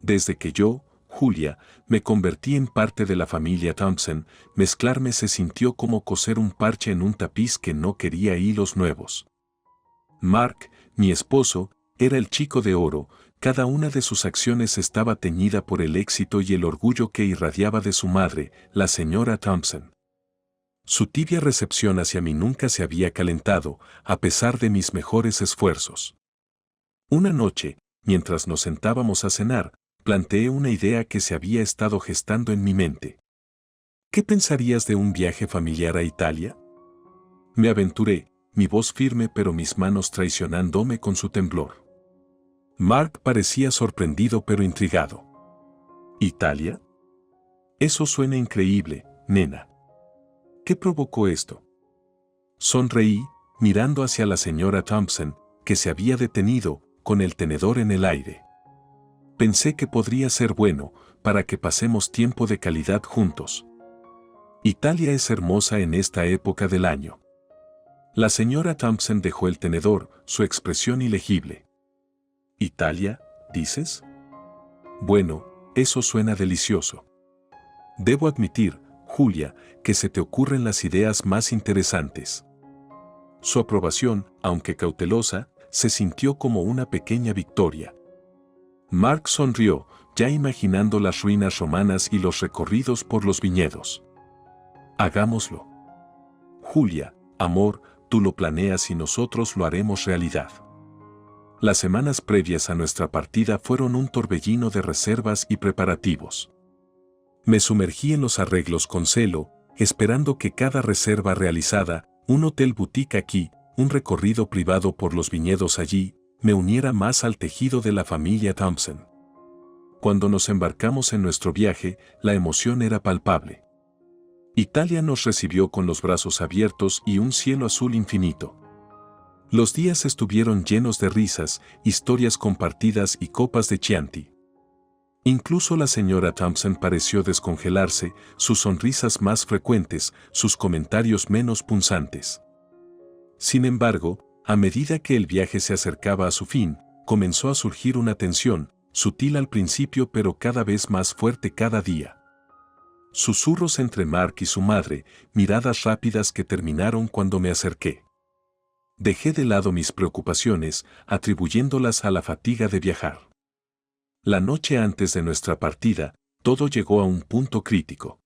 Desde que yo, Julia, me convertí en parte de la familia Thompson, mezclarme se sintió como coser un parche en un tapiz que no quería hilos nuevos. Mark, mi esposo, era el chico de oro, cada una de sus acciones estaba teñida por el éxito y el orgullo que irradiaba de su madre, la señora Thompson. Su tibia recepción hacia mí nunca se había calentado, a pesar de mis mejores esfuerzos. Una noche, mientras nos sentábamos a cenar, planteé una idea que se había estado gestando en mi mente. ¿Qué pensarías de un viaje familiar a Italia? Me aventuré, mi voz firme pero mis manos traicionándome con su temblor. Mark parecía sorprendido pero intrigado. ¿Italia? Eso suena increíble, nena. ¿Qué provocó esto? Sonreí, mirando hacia la señora Thompson, que se había detenido, con el tenedor en el aire. Pensé que podría ser bueno, para que pasemos tiempo de calidad juntos. Italia es hermosa en esta época del año. La señora Thompson dejó el tenedor, su expresión ilegible. ¿Italia, dices? Bueno, eso suena delicioso. Debo admitir, Julia, que se te ocurren las ideas más interesantes. Su aprobación, aunque cautelosa, se sintió como una pequeña victoria. Mark sonrió, ya imaginando las ruinas romanas y los recorridos por los viñedos. Hagámoslo. Julia, amor, tú lo planeas y nosotros lo haremos realidad. Las semanas previas a nuestra partida fueron un torbellino de reservas y preparativos. Me sumergí en los arreglos con celo, esperando que cada reserva realizada, un hotel boutique aquí, un recorrido privado por los viñedos allí, me uniera más al tejido de la familia Thompson. Cuando nos embarcamos en nuestro viaje, la emoción era palpable. Italia nos recibió con los brazos abiertos y un cielo azul infinito. Los días estuvieron llenos de risas, historias compartidas y copas de Chianti. Incluso la señora Thompson pareció descongelarse, sus sonrisas más frecuentes, sus comentarios menos punzantes. Sin embargo, a medida que el viaje se acercaba a su fin, comenzó a surgir una tensión, sutil al principio pero cada vez más fuerte cada día. Susurros entre Mark y su madre, miradas rápidas que terminaron cuando me acerqué. Dejé de lado mis preocupaciones, atribuyéndolas a la fatiga de viajar. La noche antes de nuestra partida, todo llegó a un punto crítico.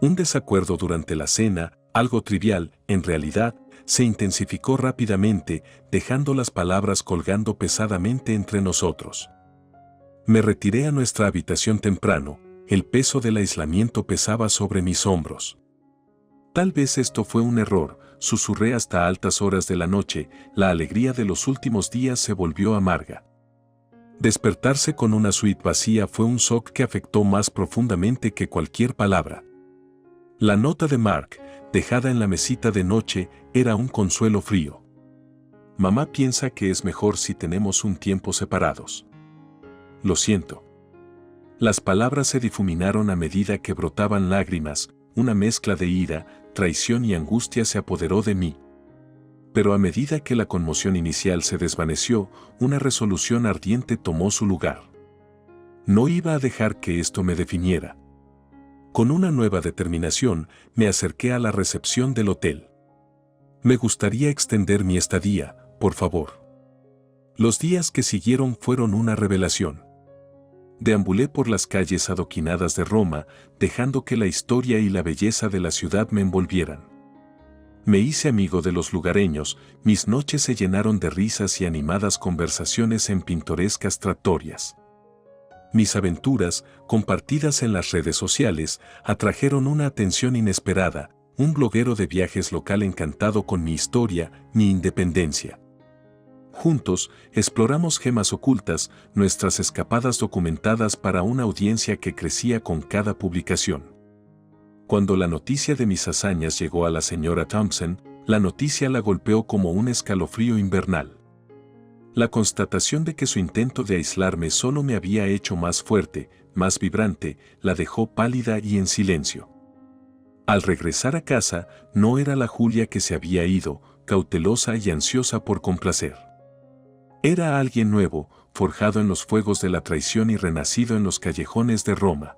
Un desacuerdo durante la cena, algo trivial, en realidad, se intensificó rápidamente, dejando las palabras colgando pesadamente entre nosotros. Me retiré a nuestra habitación temprano, el peso del aislamiento pesaba sobre mis hombros. Tal vez esto fue un error, susurré hasta altas horas de la noche, la alegría de los últimos días se volvió amarga. Despertarse con una suite vacía fue un shock que afectó más profundamente que cualquier palabra. La nota de Mark, dejada en la mesita de noche, era un consuelo frío. Mamá piensa que es mejor si tenemos un tiempo separados. Lo siento. Las palabras se difuminaron a medida que brotaban lágrimas, una mezcla de ira, traición y angustia se apoderó de mí. Pero a medida que la conmoción inicial se desvaneció, una resolución ardiente tomó su lugar. No iba a dejar que esto me definiera. Con una nueva determinación, me acerqué a la recepción del hotel. Me gustaría extender mi estadía, por favor. Los días que siguieron fueron una revelación. Deambulé por las calles adoquinadas de Roma, dejando que la historia y la belleza de la ciudad me envolvieran. Me hice amigo de los lugareños, mis noches se llenaron de risas y animadas conversaciones en pintorescas trattorias. Mis aventuras, compartidas en las redes sociales, atrajeron una atención inesperada, un bloguero de viajes local encantado con mi historia, mi independencia. Juntos, exploramos gemas ocultas, nuestras escapadas documentadas para una audiencia que crecía con cada publicación. Cuando la noticia de mis hazañas llegó a la señora Thompson, la noticia la golpeó como un escalofrío invernal. La constatación de que su intento de aislarme solo me había hecho más fuerte, más vibrante, la dejó pálida y en silencio. Al regresar a casa, no era la Julia que se había ido, cautelosa y ansiosa por complacer. Era alguien nuevo, forjado en los fuegos de la traición y renacido en los callejones de Roma.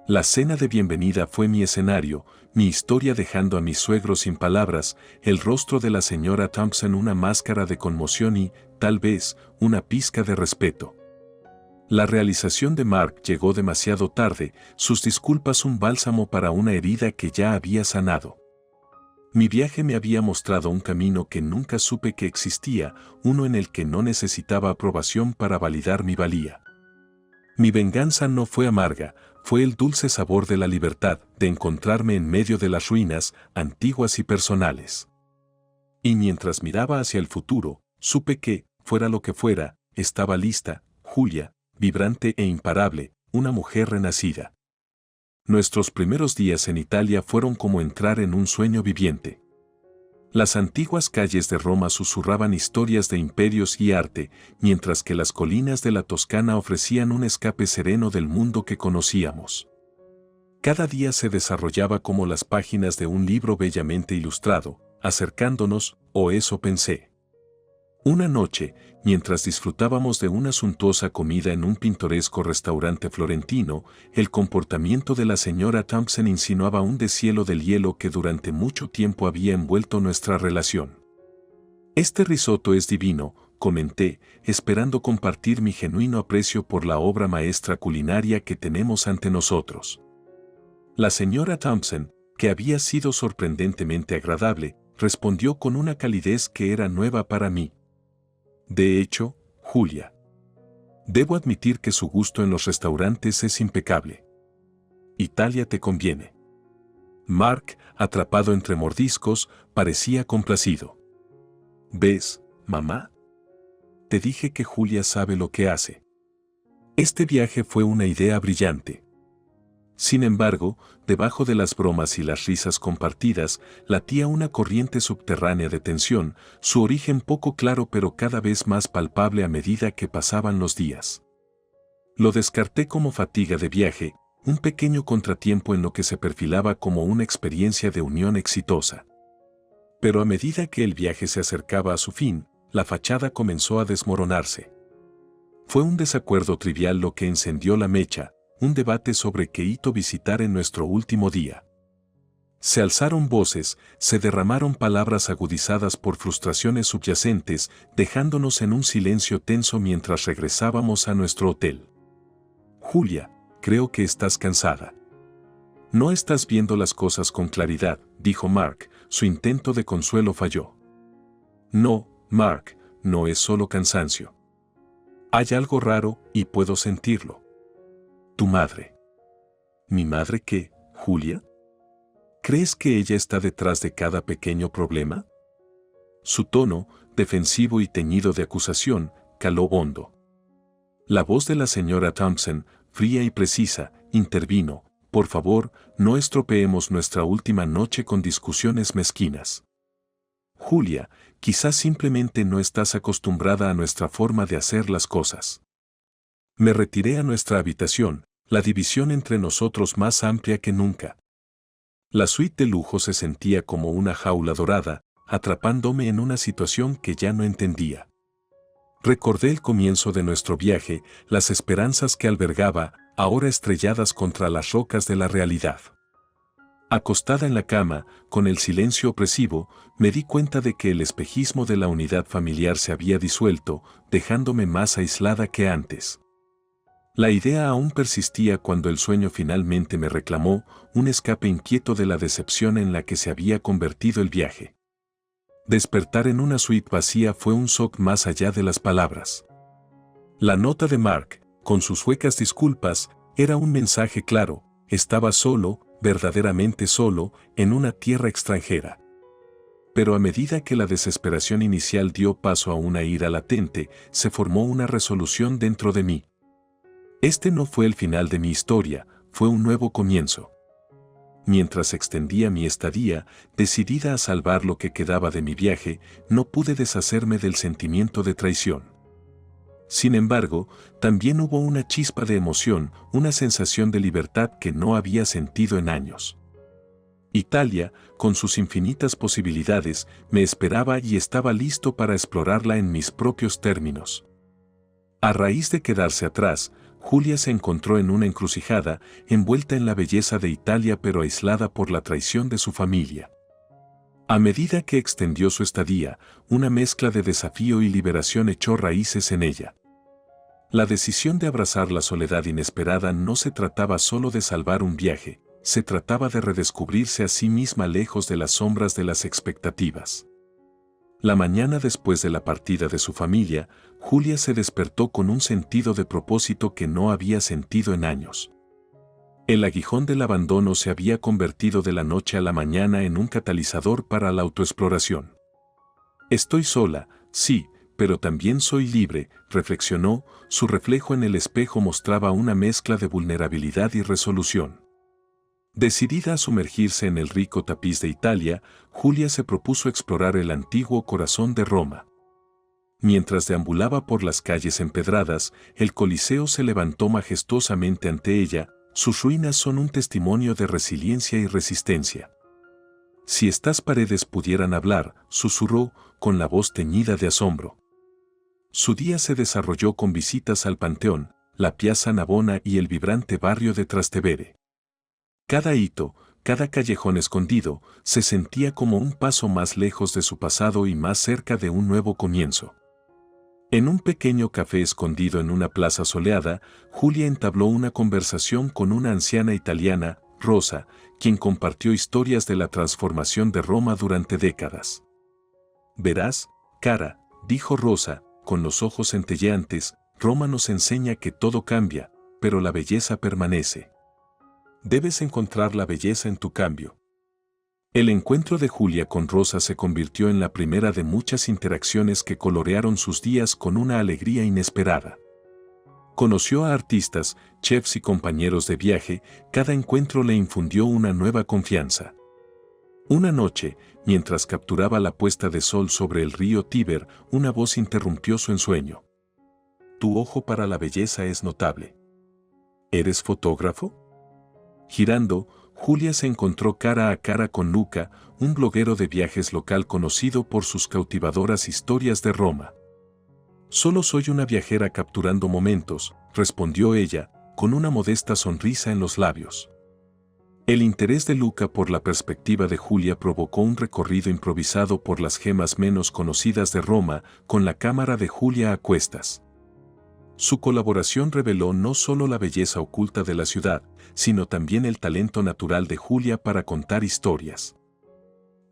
La cena de bienvenida fue mi escenario, mi historia dejando a mis suegros sin palabras, el rostro de la señora Thompson una máscara de conmoción y, tal vez, una pizca de respeto. La realización de Mark llegó demasiado tarde, sus disculpas un bálsamo para una herida que ya había sanado. Mi viaje me había mostrado un camino que nunca supe que existía, uno en el que no necesitaba aprobación para validar mi valía. Mi venganza no fue amarga, fue el dulce sabor de la libertad, de encontrarme en medio de las ruinas, antiguas y personales. Y mientras miraba hacia el futuro, supe que, fuera lo que fuera, estaba lista, Julia, vibrante e imparable, una mujer renacida. Nuestros primeros días en Italia fueron como entrar en un sueño viviente. Las antiguas calles de Roma susurraban historias de imperios y arte, mientras que las colinas de la Toscana ofrecían un escape sereno del mundo que conocíamos. Cada día se desarrollaba como las páginas de un libro bellamente ilustrado, acercándonos, o eso pensé. Una noche, mientras disfrutábamos de una suntuosa comida en un pintoresco restaurante florentino, el comportamiento de la señora Thompson insinuaba un deshielo del hielo que durante mucho tiempo había envuelto nuestra relación. «Este risotto es divino», comenté, esperando compartir mi genuino aprecio por la obra maestra culinaria que tenemos ante nosotros. La señora Thompson, que había sido sorprendentemente agradable, respondió con una calidez que era nueva para mí. «De hecho, Julia, debo admitir que su gusto en los restaurantes es impecable. Italia te conviene». Mark, atrapado entre mordiscos, parecía complacido. «¿Ves, mamá? Te dije que Julia sabe lo que hace». Este viaje fue una idea brillante. Sin embargo, debajo de las bromas y las risas compartidas, latía una corriente subterránea de tensión, su origen poco claro pero cada vez más palpable a medida que pasaban los días. Lo descarté como fatiga de viaje, un pequeño contratiempo en lo que se perfilaba como una experiencia de unión exitosa. Pero a medida que el viaje se acercaba a su fin, la fachada comenzó a desmoronarse. Fue un desacuerdo trivial lo que encendió la mecha, un debate sobre qué hito visitar en nuestro último día. Se alzaron voces, se derramaron palabras agudizadas por frustraciones subyacentes, dejándonos en un silencio tenso mientras regresábamos a nuestro hotel. «Julia, creo que estás cansada. No estás viendo las cosas con claridad», dijo Mark, su intento de consuelo falló. «No, Mark, no es solo cansancio. Hay algo raro y puedo sentirlo. Tu madre». «¿Mi madre qué, Julia? ¿Crees que ella está detrás de cada pequeño problema?» Su tono, defensivo y teñido de acusación, caló hondo. La voz de la señora Thompson, fría y precisa, intervino: «Por favor, no estropeemos nuestra última noche con discusiones mezquinas. Julia, quizás simplemente no estás acostumbrada a nuestra forma de hacer las cosas». Me retiré a nuestra habitación, la división entre nosotros más amplia que nunca. La suite de lujo se sentía como una jaula dorada, atrapándome en una situación que ya no entendía. Recordé el comienzo de nuestro viaje, las esperanzas que albergaba, ahora estrelladas contra las rocas de la realidad. Acostada en la cama, con el silencio opresivo, me di cuenta de que el espejismo de la unidad familiar se había disuelto, dejándome más aislada que antes. La idea aún persistía cuando el sueño finalmente me reclamó, un escape inquieto de la decepción en la que se había convertido el viaje. Despertar en una suite vacía fue un shock más allá de las palabras. La nota de Mark, con sus huecas disculpas, era un mensaje claro: estaba solo, verdaderamente solo, en una tierra extranjera. Pero a medida que la desesperación inicial dio paso a una ira latente, se formó una resolución dentro de mí. Este no fue el final de mi historia, fue un nuevo comienzo. Mientras extendía mi estadía, decidida a salvar lo que quedaba de mi viaje, no pude deshacerme del sentimiento de traición. Sin embargo, también hubo una chispa de emoción, una sensación de libertad que no había sentido en años. Italia, con sus infinitas posibilidades, me esperaba y estaba listo para explorarla en mis propios términos. A raíz de quedarse atrás, Julia se encontró en una encrucijada, envuelta en la belleza de Italia pero aislada por la traición de su familia. A medida que extendió su estadía, una mezcla de desafío y liberación echó raíces en ella. La decisión de abrazar la soledad inesperada no se trataba solo de salvar un viaje, se trataba de redescubrirse a sí misma lejos de las sombras de las expectativas. La mañana después de la partida de su familia, Julia se despertó con un sentido de propósito que no había sentido en años. El aguijón del abandono se había convertido de la noche a la mañana en un catalizador para la autoexploración. Estoy sola, sí, pero también soy libre, reflexionó, su reflejo en el espejo mostraba una mezcla de vulnerabilidad y resolución. Decidida a sumergirse en el rico tapiz de Italia, Julia se propuso explorar el antiguo corazón de Roma. Mientras deambulaba por las calles empedradas, el Coliseo se levantó majestuosamente ante ella, sus ruinas son un testimonio de resiliencia y resistencia. Si estas paredes pudieran hablar, susurró, con la voz teñida de asombro. Su día se desarrolló con visitas al Panteón, la Piazza Navona y el vibrante barrio de Trastevere. Cada hito, cada callejón escondido, se sentía como un paso más lejos de su pasado y más cerca de un nuevo comienzo. En un pequeño café escondido en una plaza soleada, Julia entabló una conversación con una anciana italiana, Rosa, quien compartió historias de la transformación de Roma durante décadas. «Verás, cara», dijo Rosa, con los ojos centelleantes, «Roma nos enseña que todo cambia, pero la belleza permanece. Debes encontrar la belleza en tu cambio». El encuentro de Julia con Rosa se convirtió en la primera de muchas interacciones que colorearon sus días con una alegría inesperada. Conoció a artistas, chefs y compañeros de viaje, cada encuentro le infundió una nueva confianza. Una noche, mientras capturaba la puesta de sol sobre el río Tíber, una voz interrumpió su ensueño. «Tu ojo para la belleza es notable. ¿Eres fotógrafo?». Girando, Julia se encontró cara a cara con Luca, un bloguero de viajes local conocido por sus cautivadoras historias de Roma. «Solo soy una viajera capturando momentos», respondió ella, con una modesta sonrisa en los labios. El interés de Luca por la perspectiva de Julia provocó un recorrido improvisado por las gemas menos conocidas de Roma, con la cámara de Julia a cuestas. Su colaboración reveló no solo la belleza oculta de la ciudad, sino también el talento natural de Julia para contar historias.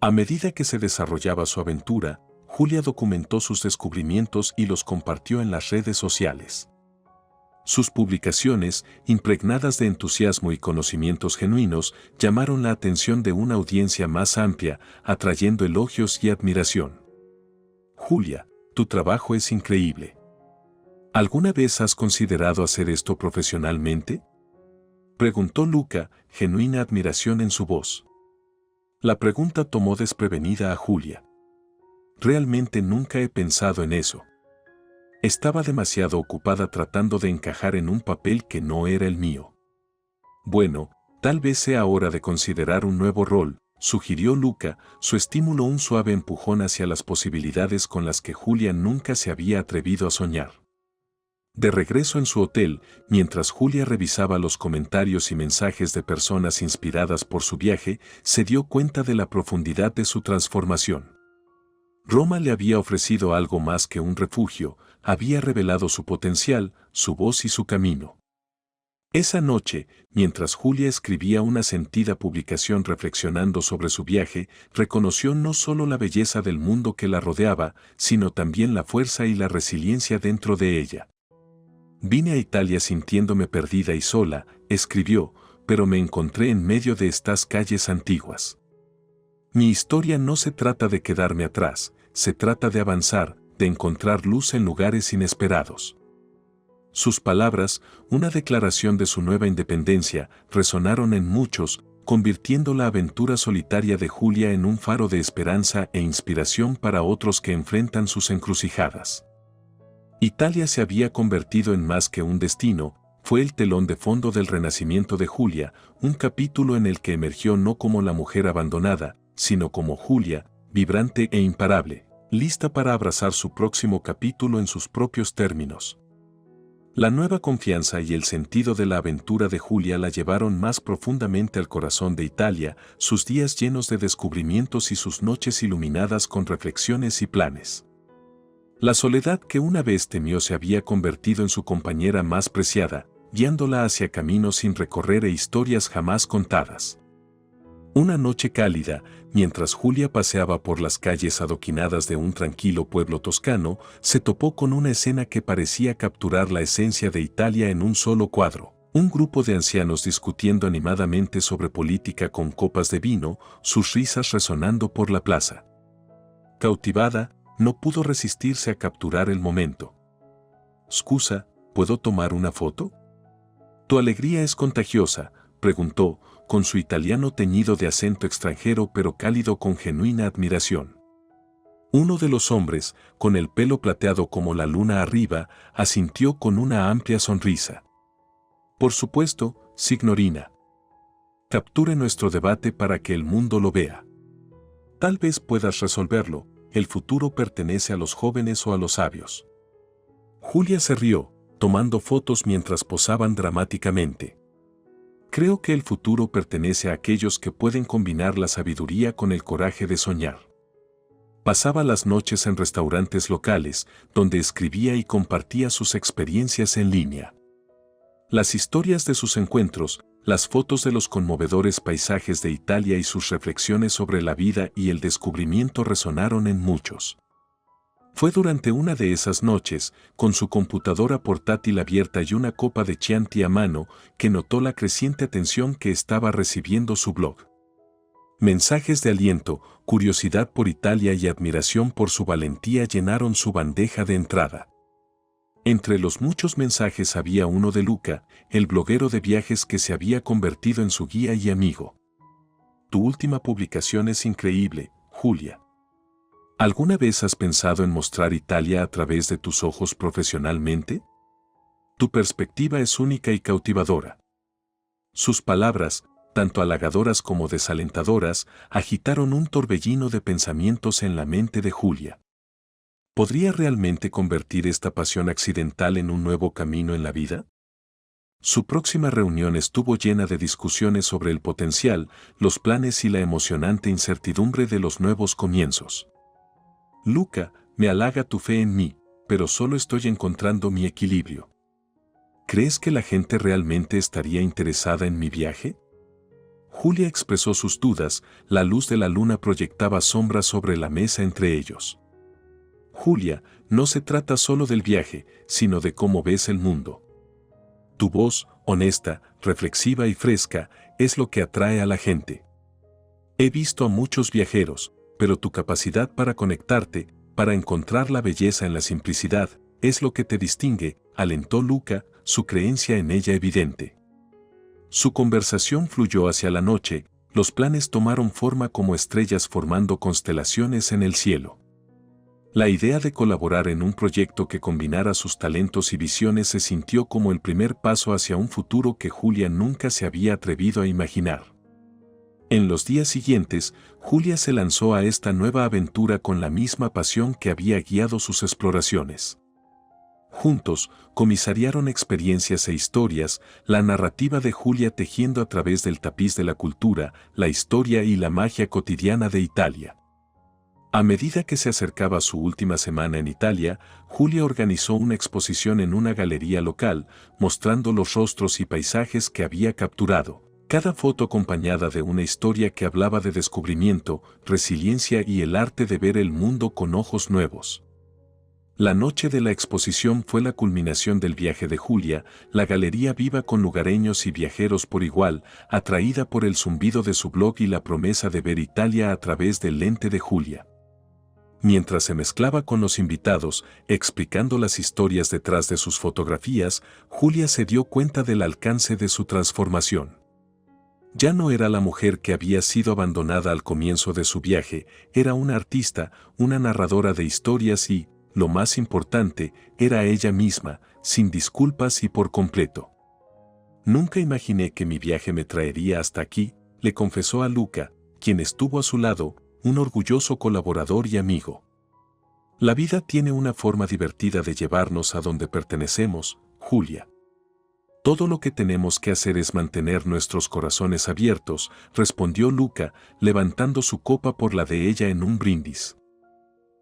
A medida que se desarrollaba su aventura, Julia documentó sus descubrimientos y los compartió en las redes sociales. Sus publicaciones, impregnadas de entusiasmo y conocimientos genuinos, llamaron la atención de una audiencia más amplia, atrayendo elogios y admiración. «Julia, tu trabajo es increíble. ¿Alguna vez has considerado hacer esto profesionalmente?», preguntó Luca, genuina admiración en su voz. La pregunta tomó desprevenida a Julia. «Realmente nunca he pensado en eso. Estaba demasiado ocupada tratando de encajar en un papel que no era el mío». «Bueno, tal vez sea hora de considerar un nuevo rol», sugirió Luca, su estímulo un suave empujón hacia las posibilidades con las que Julia nunca se había atrevido a soñar. De regreso en su hotel, mientras Julia revisaba los comentarios y mensajes de personas inspiradas por su viaje, se dio cuenta de la profundidad de su transformación. Roma le había ofrecido algo más que un refugio, había revelado su potencial, su voz y su camino. Esa noche, mientras Julia escribía una sentida publicación reflexionando sobre su viaje, reconoció no solo la belleza del mundo que la rodeaba, sino también la fuerza y la resiliencia dentro de ella. «Vine a Italia sintiéndome perdida y sola», escribió, «pero me encontré en medio de estas calles antiguas. Mi historia no se trata de quedarme atrás, se trata de avanzar, de encontrar luz en lugares inesperados». Sus palabras, una declaración de su nueva independencia, resonaron en muchos, convirtiendo la aventura solitaria de Julia en un faro de esperanza e inspiración para otros que enfrentan sus encrucijadas. Italia se había convertido en más que un destino, fue el telón de fondo del renacimiento de Julia, un capítulo en el que emergió no como la mujer abandonada, sino como Julia, vibrante e imparable, lista para abrazar su próximo capítulo en sus propios términos. La nueva confianza y el sentido de la aventura de Julia la llevaron más profundamente al corazón de Italia, sus días llenos de descubrimientos y sus noches iluminadas con reflexiones y planes. La soledad que una vez temió se había convertido en su compañera más preciada, guiándola hacia caminos sin recorrer e historias jamás contadas. Una noche cálida, mientras Julia paseaba por las calles adoquinadas de un tranquilo pueblo toscano, se topó con una escena que parecía capturar la esencia de Italia en un solo cuadro. Un grupo de ancianos discutiendo animadamente sobre política con copas de vino, sus risas resonando por la plaza. Cautivada, no pudo resistirse a capturar el momento. «Scusa, ¿puedo tomar una foto?» «¿Tu alegría es contagiosa?», preguntó, con su italiano teñido de acento extranjero pero cálido con genuina admiración. Uno de los hombres, con el pelo plateado como la luna arriba, asintió con una amplia sonrisa. «Por supuesto, signorina. Capture nuestro debate para que el mundo lo vea. Tal vez puedas resolverlo, el futuro pertenece a los jóvenes o a los sabios». Julia se rió, tomando fotos mientras posaban dramáticamente. «Creo que el futuro pertenece a aquellos que pueden combinar la sabiduría con el coraje de soñar». Pasaba las noches en restaurantes locales, donde escribía y compartía sus experiencias en línea. Las historias de sus encuentros, las fotos de los conmovedores paisajes de Italia y sus reflexiones sobre la vida y el descubrimiento resonaron en muchos. Fue durante una de esas noches, con su computadora portátil abierta y una copa de Chianti a mano, que notó la creciente atención que estaba recibiendo su blog. Mensajes de aliento, curiosidad por Italia y admiración por su valentía llenaron su bandeja de entrada. Entre los muchos mensajes había uno de Luca, el bloguero de viajes que se había convertido en su guía y amigo. «Tu última publicación es increíble, Julia. ¿Alguna vez has pensado en mostrar Italia a través de tus ojos profesionalmente? Tu perspectiva es única y cautivadora». Sus palabras, tanto halagadoras como desalentadoras, agitaron un torbellino de pensamientos en la mente de Julia. ¿Podría realmente convertir esta pasión accidental en un nuevo camino en la vida? Su próxima reunión estuvo llena de discusiones sobre el potencial, los planes y la emocionante incertidumbre de los nuevos comienzos. «Luca, me halaga tu fe en mí, pero solo estoy encontrando mi equilibrio. ¿Crees que la gente realmente estaría interesada en mi viaje?» Julia expresó sus dudas, la luz de la luna proyectaba sombras sobre la mesa entre ellos. «Julia, no se trata solo del viaje, sino de cómo ves el mundo. Tu voz, honesta, reflexiva y fresca, es lo que atrae a la gente. He visto a muchos viajeros, pero tu capacidad para conectarte, para encontrar la belleza en la simplicidad, es lo que te distingue», alentó Luca, su creencia en ella evidente. Su conversación fluyó hacia la noche, los planes tomaron forma como estrellas formando constelaciones en el cielo. La idea de colaborar en un proyecto que combinara sus talentos y visiones se sintió como el primer paso hacia un futuro que Julia nunca se había atrevido a imaginar. En los días siguientes, Julia se lanzó a esta nueva aventura con la misma pasión que había guiado sus exploraciones. Juntos, comisariaron experiencias e historias, la narrativa de Julia tejiendo a través del tapiz de la cultura, la historia y la magia cotidiana de Italia. A medida que se acercaba su última semana en Italia, Julia organizó una exposición en una galería local, mostrando los rostros y paisajes que había capturado, cada foto acompañada de una historia que hablaba de descubrimiento, resiliencia y el arte de ver el mundo con ojos nuevos. La noche de la exposición fue la culminación del viaje de Julia, la galería viva con lugareños y viajeros por igual, atraída por el zumbido de su blog y la promesa de ver Italia a través del lente de Julia. Mientras se mezclaba con los invitados, explicando las historias detrás de sus fotografías, Julia se dio cuenta del alcance de su transformación. Ya no era la mujer que había sido abandonada al comienzo de su viaje, era una artista, una narradora de historias y, lo más importante, era ella misma, sin disculpas y por completo. «Nunca imaginé que mi viaje me traería hasta aquí», le confesó a Luca, quien estuvo a su lado, un orgulloso colaborador y amigo. «La vida tiene una forma divertida de llevarnos a donde pertenecemos, Julia. Todo lo que tenemos que hacer es mantener nuestros corazones abiertos, respondió Luca, levantando su copa por la de ella en un brindis.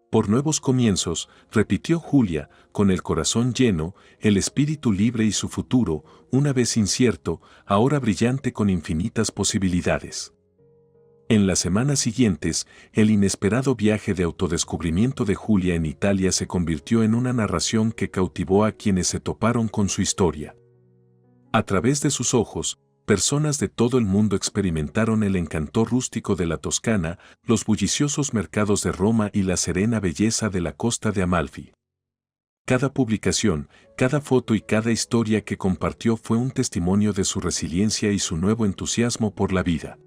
Por nuevos comienzos, repitió Julia, con el corazón lleno, el espíritu libre y su futuro, una vez incierto, ahora brillante con infinitas posibilidades. En las semanas siguientes, el inesperado viaje de autodescubrimiento de Julia en Italia se convirtió en una narración que cautivó a quienes se toparon con su historia. A través de sus ojos, personas de todo el mundo experimentaron el encanto rústico de la Toscana, los bulliciosos mercados de Roma y la serena belleza de la costa de Amalfi. Cada publicación, cada foto y cada historia que compartió fue un testimonio de su resiliencia y su nuevo entusiasmo por la vida.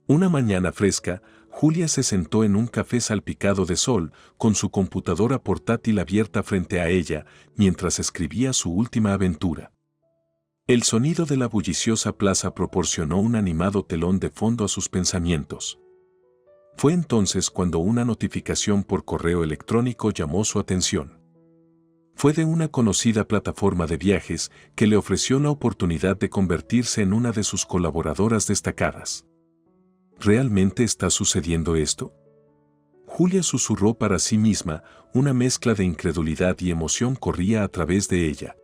Una mañana fresca, Julia se sentó en un café salpicado de sol, con su computadora portátil abierta frente a ella, mientras escribía su última aventura. El sonido de la bulliciosa plaza proporcionó un animado telón de fondo a sus pensamientos. Fue entonces cuando una notificación por correo electrónico llamó su atención. Fue de una conocida plataforma de viajes que le ofreció la oportunidad de convertirse en una de sus colaboradoras destacadas. ¿Realmente está sucediendo esto? Julia susurró para sí misma, una mezcla de incredulidad y emoción corría a través de ella.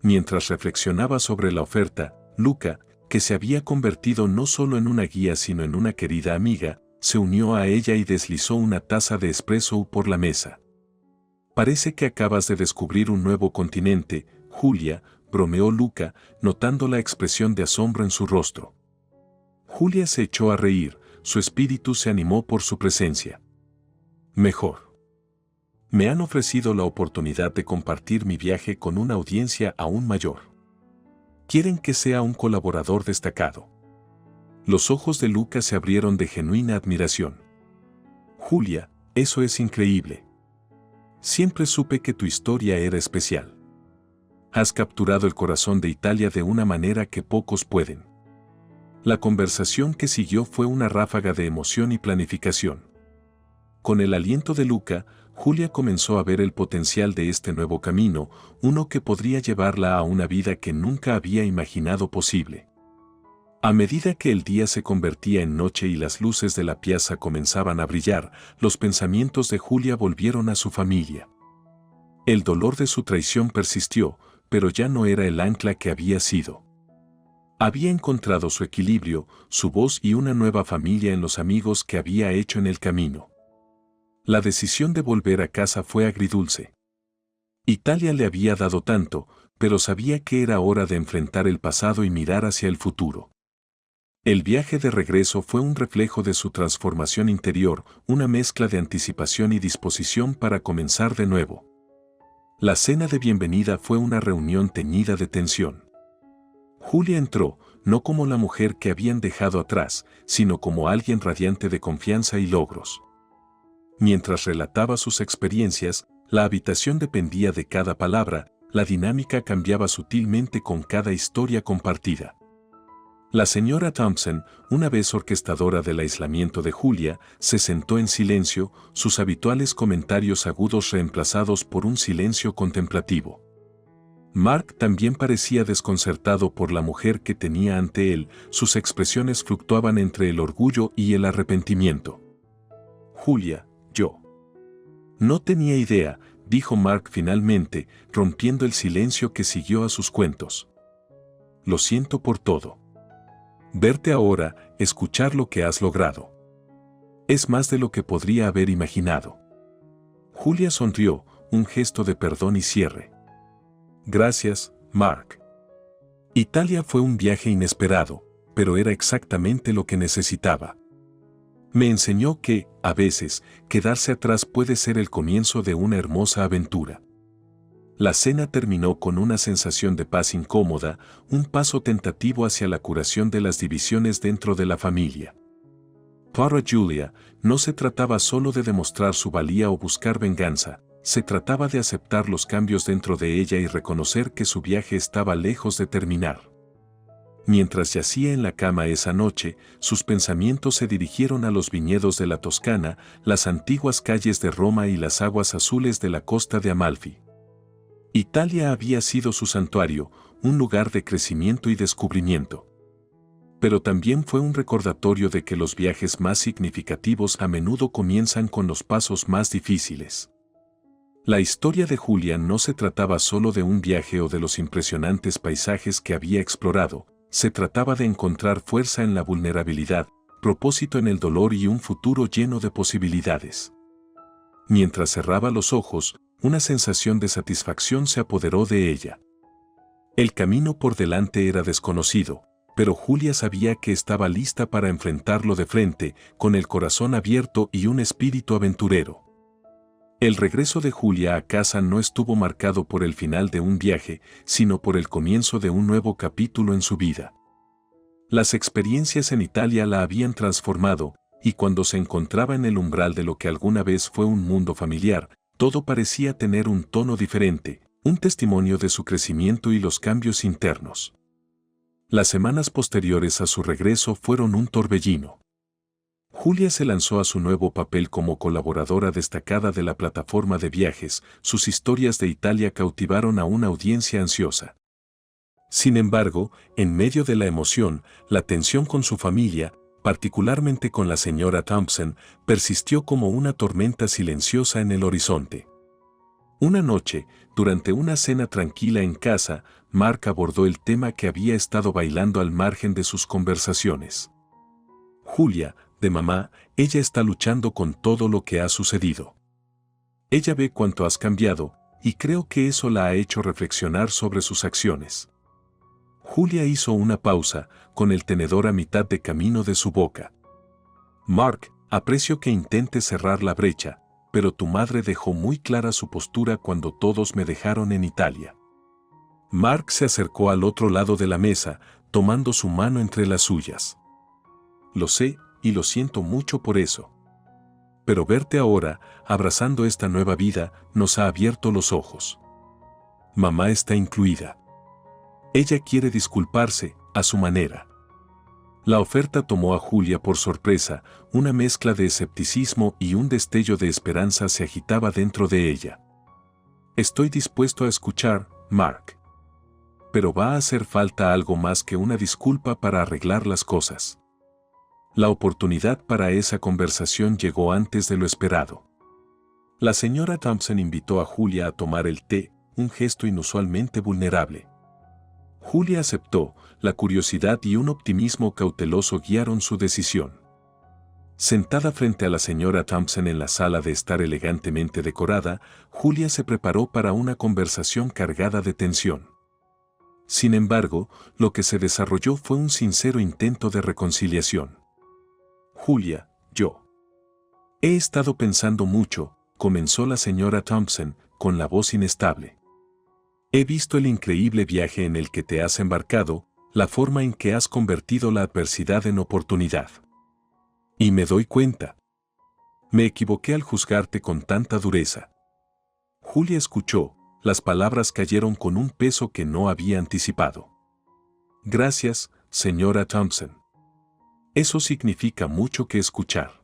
Mientras reflexionaba sobre la oferta, Luca, que se había convertido no solo en una guía sino en una querida amiga, se unió a ella y deslizó una taza de espresso por la mesa. Parece que acabas de descubrir un nuevo continente, Julia, bromeó Luca, notando la expresión de asombro en su rostro. Julia se echó a reír, su espíritu se animó por su presencia. Mejor. Me han ofrecido la oportunidad de compartir mi viaje con una audiencia aún mayor. Quieren que sea un colaborador destacado. Los ojos de Luca se abrieron de genuina admiración. Julia, eso es increíble. Siempre supe que tu historia era especial. Has capturado el corazón de Italia de una manera que pocos pueden. La conversación que siguió fue una ráfaga de emoción y planificación. Con el aliento de Luca, Julia comenzó a ver el potencial de este nuevo camino, uno que podría llevarla a una vida que nunca había imaginado posible. A medida que el día se convertía en noche y las luces de la piazza comenzaban a brillar, los pensamientos de Julia volvieron a su familia. El dolor de su traición persistió, pero ya no era el ancla que había sido. Había encontrado su equilibrio, su voz y una nueva familia en los amigos que había hecho en el camino. La decisión de volver a casa fue agridulce. Italia le había dado tanto, pero sabía que era hora de enfrentar el pasado y mirar hacia el futuro. El viaje de regreso fue un reflejo de su transformación interior, una mezcla de anticipación y disposición para comenzar de nuevo. La cena de bienvenida fue una reunión teñida de tensión. Julia entró, no como la mujer que habían dejado atrás, sino como alguien radiante de confianza y logros. Mientras relataba sus experiencias, la habitación dependía de cada palabra, la dinámica cambiaba sutilmente con cada historia compartida. La señora Thompson, una vez orquestadora del aislamiento de Julia, se sentó en silencio, sus habituales comentarios agudos reemplazados por un silencio contemplativo. Mark también parecía desconcertado por la mujer que tenía ante él, sus expresiones fluctuaban entre el orgullo y el arrepentimiento. Julia, yo. No tenía idea, dijo Mark finalmente, rompiendo el silencio que siguió a sus cuentos. Lo siento por todo. Verte ahora, escuchar lo que has logrado. Es más de lo que podría haber imaginado. Julia sonrió, un gesto de perdón y cierre. Gracias, Mark. Italia fue un viaje inesperado, pero era exactamente lo que necesitaba. Me enseñó que, a veces, quedarse atrás puede ser el comienzo de una hermosa aventura. La cena terminó con una sensación de paz incómoda, un paso tentativo hacia la curación de las divisiones dentro de la familia. Para Julia, no se trataba solo de demostrar su valía o buscar venganza, se trataba de aceptar los cambios dentro de ella y reconocer que su viaje estaba lejos de terminar. Mientras yacía en la cama esa noche, sus pensamientos se dirigieron a los viñedos de la Toscana, las antiguas calles de Roma y las aguas azules de la costa de Amalfi. Italia había sido su santuario, un lugar de crecimiento y descubrimiento. Pero también fue un recordatorio de que los viajes más significativos a menudo comienzan con los pasos más difíciles. La historia de Julia no se trataba solo de un viaje o de los impresionantes paisajes que había explorado, se trataba de encontrar fuerza en la vulnerabilidad, propósito en el dolor y un futuro lleno de posibilidades. Mientras cerraba los ojos, una sensación de satisfacción se apoderó de ella. El camino por delante era desconocido, pero Julia sabía que estaba lista para enfrentarlo de frente, con el corazón abierto y un espíritu aventurero. El regreso de Julia a casa no estuvo marcado por el final de un viaje, sino por el comienzo de un nuevo capítulo en su vida. Las experiencias en Italia la habían transformado, y cuando se encontraba en el umbral de lo que alguna vez fue un mundo familiar, todo parecía tener un tono diferente, un testimonio de su crecimiento y los cambios internos. Las semanas posteriores a su regreso fueron un torbellino. Julia se lanzó a su nuevo papel como colaboradora destacada de la plataforma de viajes, sus historias de Italia cautivaron a una audiencia ansiosa. Sin embargo, en medio de la emoción, la tensión con su familia, particularmente con la señora Thompson, persistió como una tormenta silenciosa en el horizonte. Una noche, durante una cena tranquila en casa, Mark abordó el tema que había estado bailando al margen de sus conversaciones. Julia, de mamá, ella está luchando con todo lo que ha sucedido. Ella ve cuánto has cambiado, y creo que eso la ha hecho reflexionar sobre sus acciones. Julia hizo una pausa, con el tenedor a mitad de camino de su boca. Mark, aprecio que intentes cerrar la brecha, pero tu madre dejó muy clara su postura cuando todos me dejaron en Italia. Mark se acercó al otro lado de la mesa, tomando su mano entre las suyas. Lo sé, y lo siento mucho por eso. Pero verte ahora, abrazando esta nueva vida, nos ha abierto los ojos. Mamá está incluida. Ella quiere disculparse, a su manera. La oferta tomó a Julia por sorpresa, una mezcla de escepticismo y un destello de esperanza se agitaba dentro de ella. Estoy dispuesto a escuchar, Mark. Pero va a hacer falta algo más que una disculpa para arreglar las cosas. La oportunidad para esa conversación llegó antes de lo esperado. La señora Thompson invitó a Julia a tomar el té, un gesto inusualmente vulnerable. Julia aceptó, la curiosidad y un optimismo cauteloso guiaron su decisión. Sentada frente a la señora Thompson en la sala de estar elegantemente decorada, Julia se preparó para una conversación cargada de tensión. Sin embargo, lo que se desarrolló fue un sincero intento de reconciliación. Julia, yo. He estado pensando mucho, comenzó la señora Thompson, con la voz inestable. He visto el increíble viaje en el que te has embarcado, la forma en que has convertido la adversidad en oportunidad. Y me doy cuenta. Me equivoqué al juzgarte con tanta dureza. Julia escuchó, las palabras cayeron con un peso que no había anticipado. Gracias, señora Thompson. Eso significa mucho que escuchar.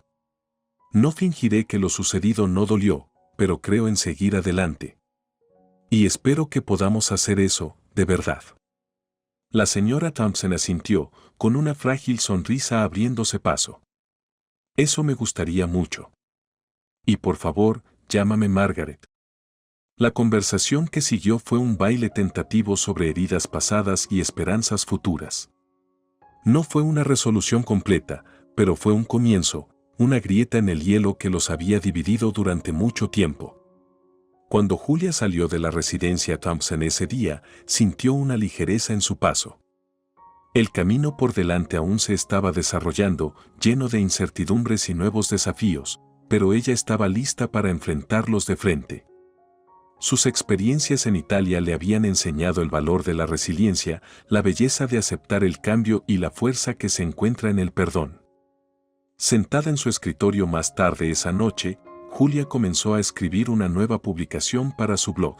No fingiré que lo sucedido no dolió, pero creo en seguir adelante. Y espero que podamos hacer eso, de verdad. La señora Thompson asintió, con una frágil sonrisa abriéndose paso. Eso me gustaría mucho. Y por favor, llámame Margaret. La conversación que siguió fue un baile tentativo sobre heridas pasadas y esperanzas futuras. No fue una resolución completa, pero fue un comienzo, una grieta en el hielo que los había dividido durante mucho tiempo. Cuando Julia salió de la residencia Thompson ese día, sintió una ligereza en su paso. El camino por delante aún se estaba desarrollando, lleno de incertidumbres y nuevos desafíos, pero ella estaba lista para enfrentarlos de frente. Sus experiencias en Italia le habían enseñado el valor de la resiliencia, la belleza de aceptar el cambio y la fuerza que se encuentra en el perdón. Sentada en su escritorio más tarde esa noche, Julia comenzó a escribir una nueva publicación para su blog.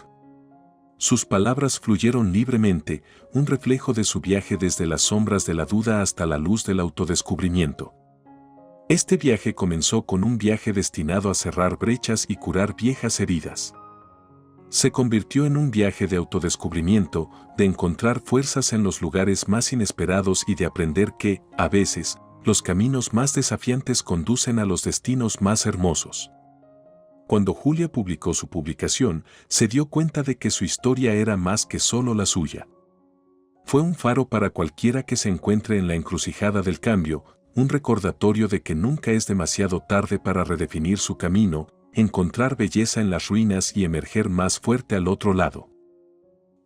Sus palabras fluyeron libremente, un reflejo de su viaje desde las sombras de la duda hasta la luz del autodescubrimiento. Este viaje comenzó con un viaje destinado a cerrar brechas y curar viejas heridas. Se convirtió en un viaje de autodescubrimiento, de encontrar fuerzas en los lugares más inesperados y de aprender que, a veces, los caminos más desafiantes conducen a los destinos más hermosos. Cuando Julia publicó su publicación, se dio cuenta de que su historia era más que solo la suya. Fue un faro para cualquiera que se encuentre en la encrucijada del cambio, un recordatorio de que nunca es demasiado tarde para redefinir su camino, encontrar belleza en las ruinas y emerger más fuerte al otro lado.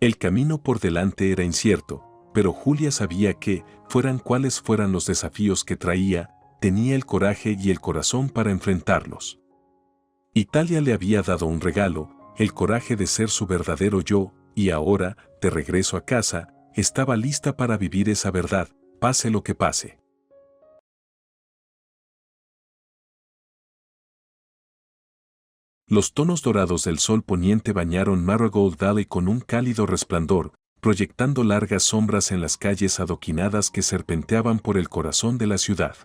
El camino por delante era incierto, pero Julia sabía que, fueran cuales fueran los desafíos que traía, tenía el coraje y el corazón para enfrentarlos. Italia le había dado un regalo, el coraje de ser su verdadero yo, y ahora, de regreso a casa, estaba lista para vivir esa verdad, pase lo que pase. Los tonos dorados del sol poniente bañaron Marigold Valley con un cálido resplandor, proyectando largas sombras en las calles adoquinadas que serpenteaban por el corazón de la ciudad.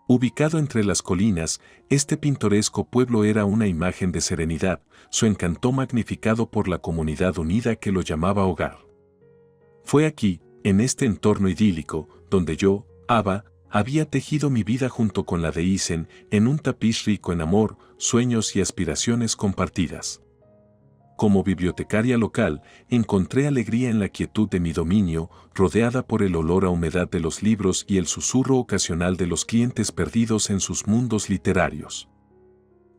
Ubicado entre las colinas, este pintoresco pueblo era una imagen de serenidad, su encanto magnificado por la comunidad unida que lo llamaba hogar. Fue aquí, en este entorno idílico, donde yo, Ava, había tejido mi vida junto con la de Isen, en un tapiz rico en amor, sueños y aspiraciones compartidas. Como bibliotecaria local, encontré alegría en la quietud de mi dominio, rodeada por el olor a humedad de los libros y el susurro ocasional de los clientes perdidos en sus mundos literarios.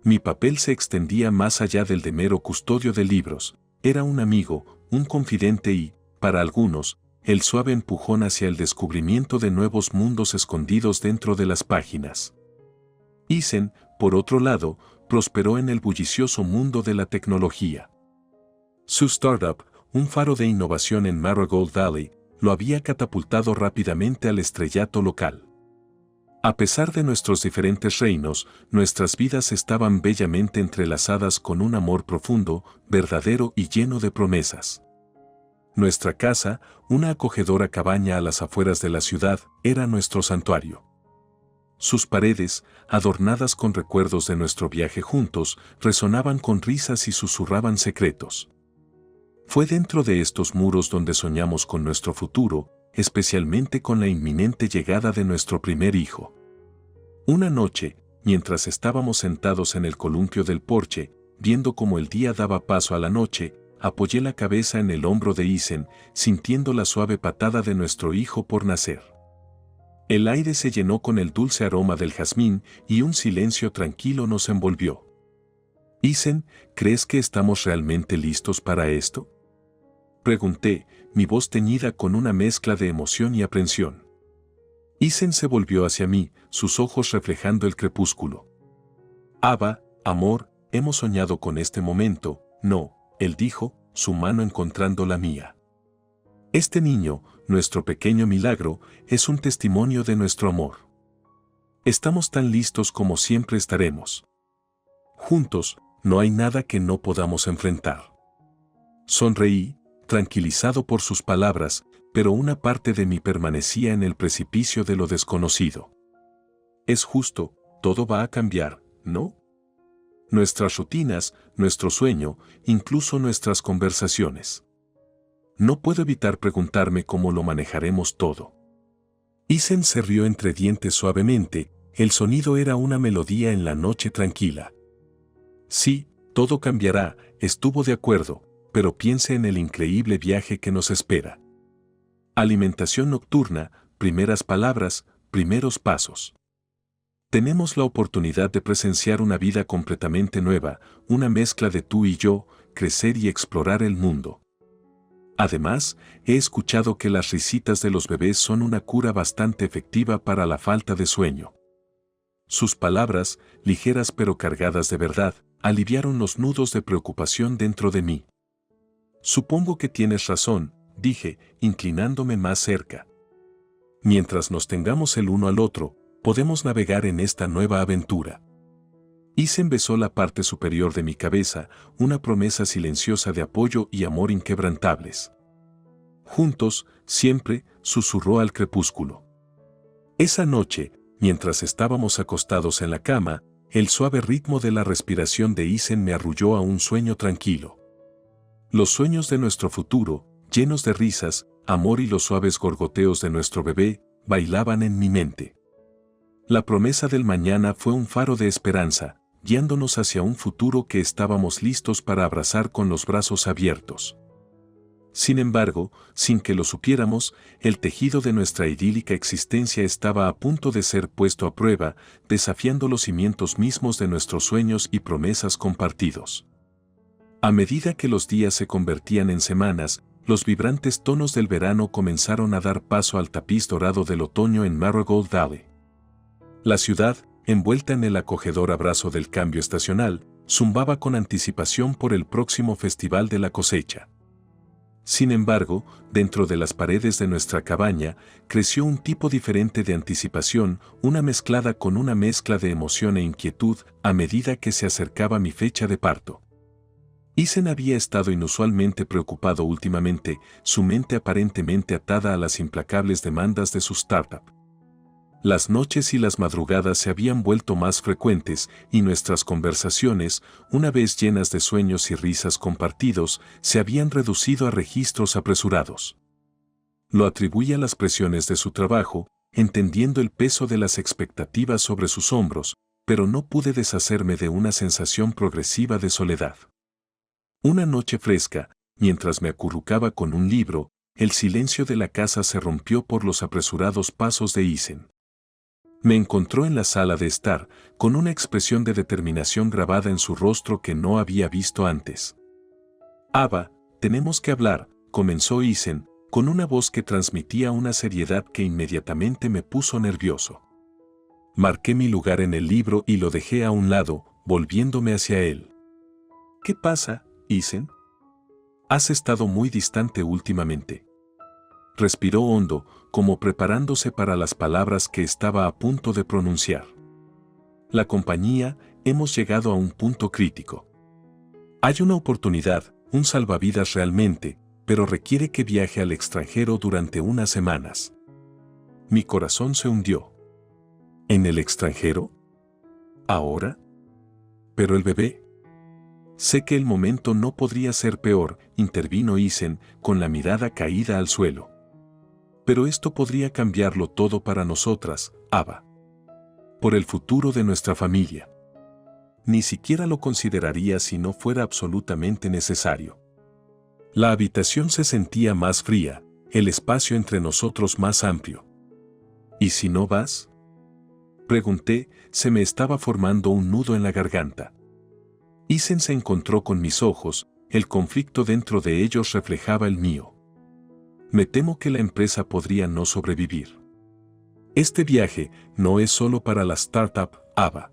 Mi papel se extendía más allá del de mero custodio de libros, era un amigo, un confidente y, para algunos, el suave empujón hacia el descubrimiento de nuevos mundos escondidos dentro de las páginas. Isen, por otro lado, prosperó en el bullicioso mundo de la tecnología. Su startup, un faro de innovación en Marigold Valley, lo había catapultado rápidamente al estrellato local. A pesar de nuestros diferentes reinos, nuestras vidas estaban bellamente entrelazadas con un amor profundo, verdadero y lleno de promesas. Nuestra casa, una acogedora cabaña a las afueras de la ciudad, era nuestro santuario. Sus paredes, adornadas con recuerdos de nuestro viaje juntos, resonaban con risas y susurraban secretos. Fue dentro de estos muros donde soñamos con nuestro futuro, especialmente con la inminente llegada de nuestro primer hijo. Una noche, mientras estábamos sentados en el columpio del porche, viendo cómo el día daba paso a la noche, apoyé la cabeza en el hombro de Isen, sintiendo la suave patada de nuestro hijo por nacer. El aire se llenó con el dulce aroma del jazmín y un silencio tranquilo nos envolvió. Isen, ¿crees que estamos realmente listos para esto? Pregunté, mi voz teñida con una mezcla de emoción y aprensión. Isen se volvió hacia mí, sus ojos reflejando el crepúsculo. Ava, amor, hemos soñado con este momento, no, él dijo, su mano encontrando la mía. Este niño, nuestro pequeño milagro, es un testimonio de nuestro amor. Estamos tan listos como siempre estaremos. Juntos, no hay nada que no podamos enfrentar. Sonreí, tranquilizado por sus palabras, pero una parte de mí permanecía en el precipicio de lo desconocido. Es justo, todo va a cambiar, ¿no? Nuestras rutinas, nuestro sueño, incluso nuestras conversaciones. No puedo evitar preguntarme cómo lo manejaremos todo. Isen se rió entre dientes suavemente, el sonido era una melodía en la noche tranquila. Sí, todo cambiará, estuvo de acuerdo, pero piense en el increíble viaje que nos espera. Alimentación nocturna, primeras palabras, primeros pasos. Tenemos la oportunidad de presenciar una vida completamente nueva, una mezcla de tú y yo, crecer y explorar el mundo. Además, he escuchado que las risitas de los bebés son una cura bastante efectiva para la falta de sueño. Sus palabras, ligeras pero cargadas de verdad, aliviaron los nudos de preocupación dentro de mí. Supongo que tienes razón, dije, inclinándome más cerca. Mientras nos tengamos el uno al otro, podemos navegar en esta nueva aventura. Isen besó la parte superior de mi cabeza, una promesa silenciosa de apoyo y amor inquebrantables. Juntos, siempre, susurró al crepúsculo. Esa noche, mientras estábamos acostados en la cama, el suave ritmo de la respiración de Isen me arrulló a un sueño tranquilo. Los sueños de nuestro futuro, llenos de risas, amor y los suaves gorgoteos de nuestro bebé, bailaban en mi mente. La promesa del mañana fue un faro de esperanza, guiándonos hacia un futuro que estábamos listos para abrazar con los brazos abiertos. Sin embargo, sin que lo supiéramos, el tejido de nuestra idílica existencia estaba a punto de ser puesto a prueba, desafiando los cimientos mismos de nuestros sueños y promesas compartidos. A medida que los días se convertían en semanas, los vibrantes tonos del verano comenzaron a dar paso al tapiz dorado del otoño en Marigold Valley. La ciudad, envuelta en el acogedor abrazo del cambio estacional, zumbaba con anticipación por el próximo festival de la cosecha. Sin embargo, dentro de las paredes de nuestra cabaña, creció un tipo diferente de anticipación, una mezclada con una mezcla de emoción e inquietud a medida que se acercaba mi fecha de parto. Ethan había estado inusualmente preocupado últimamente, su mente aparentemente atada a las implacables demandas de su startup. Las noches y las madrugadas se habían vuelto más frecuentes y nuestras conversaciones, una vez llenas de sueños y risas compartidos, se habían reducido a registros apresurados. Lo atribuía a las presiones de su trabajo, entendiendo el peso de las expectativas sobre sus hombros, pero no pude deshacerme de una sensación progresiva de soledad. Una noche fresca, mientras me acurrucaba con un libro, el silencio de la casa se rompió por los apresurados pasos de Ethan. Me encontró en la sala de estar, con una expresión de determinación grabada en su rostro que no había visto antes. «Ava, tenemos que hablar», comenzó Ethan, con una voz que transmitía una seriedad que inmediatamente me puso nervioso. Marqué mi lugar en el libro y lo dejé a un lado, volviéndome hacia él. «¿Qué pasa, Ethan? Has estado muy distante últimamente». Respiró hondo, como preparándose para las palabras que estaba a punto de pronunciar. La compañía, hemos llegado a un punto crítico. Hay una oportunidad, un salvavidas realmente, pero requiere que viaje al extranjero durante unas semanas. Mi corazón se hundió. ¿En el extranjero? ¿Ahora? ¿Pero el bebé? Sé que el momento no podría ser peor, intervino Ethan, con la mirada caída al suelo. Pero esto podría cambiarlo todo para nosotras, Ava. Por el futuro de nuestra familia. Ni siquiera lo consideraría si no fuera absolutamente necesario. La habitación se sentía más fría, el espacio entre nosotros más amplio. ¿Y si no vas?, pregunté, se me estaba formando un nudo en la garganta. Ethan se encontró con mis ojos, el conflicto dentro de ellos reflejaba el mío. Me temo que la empresa podría no sobrevivir. Este viaje no es solo para la startup, Ava.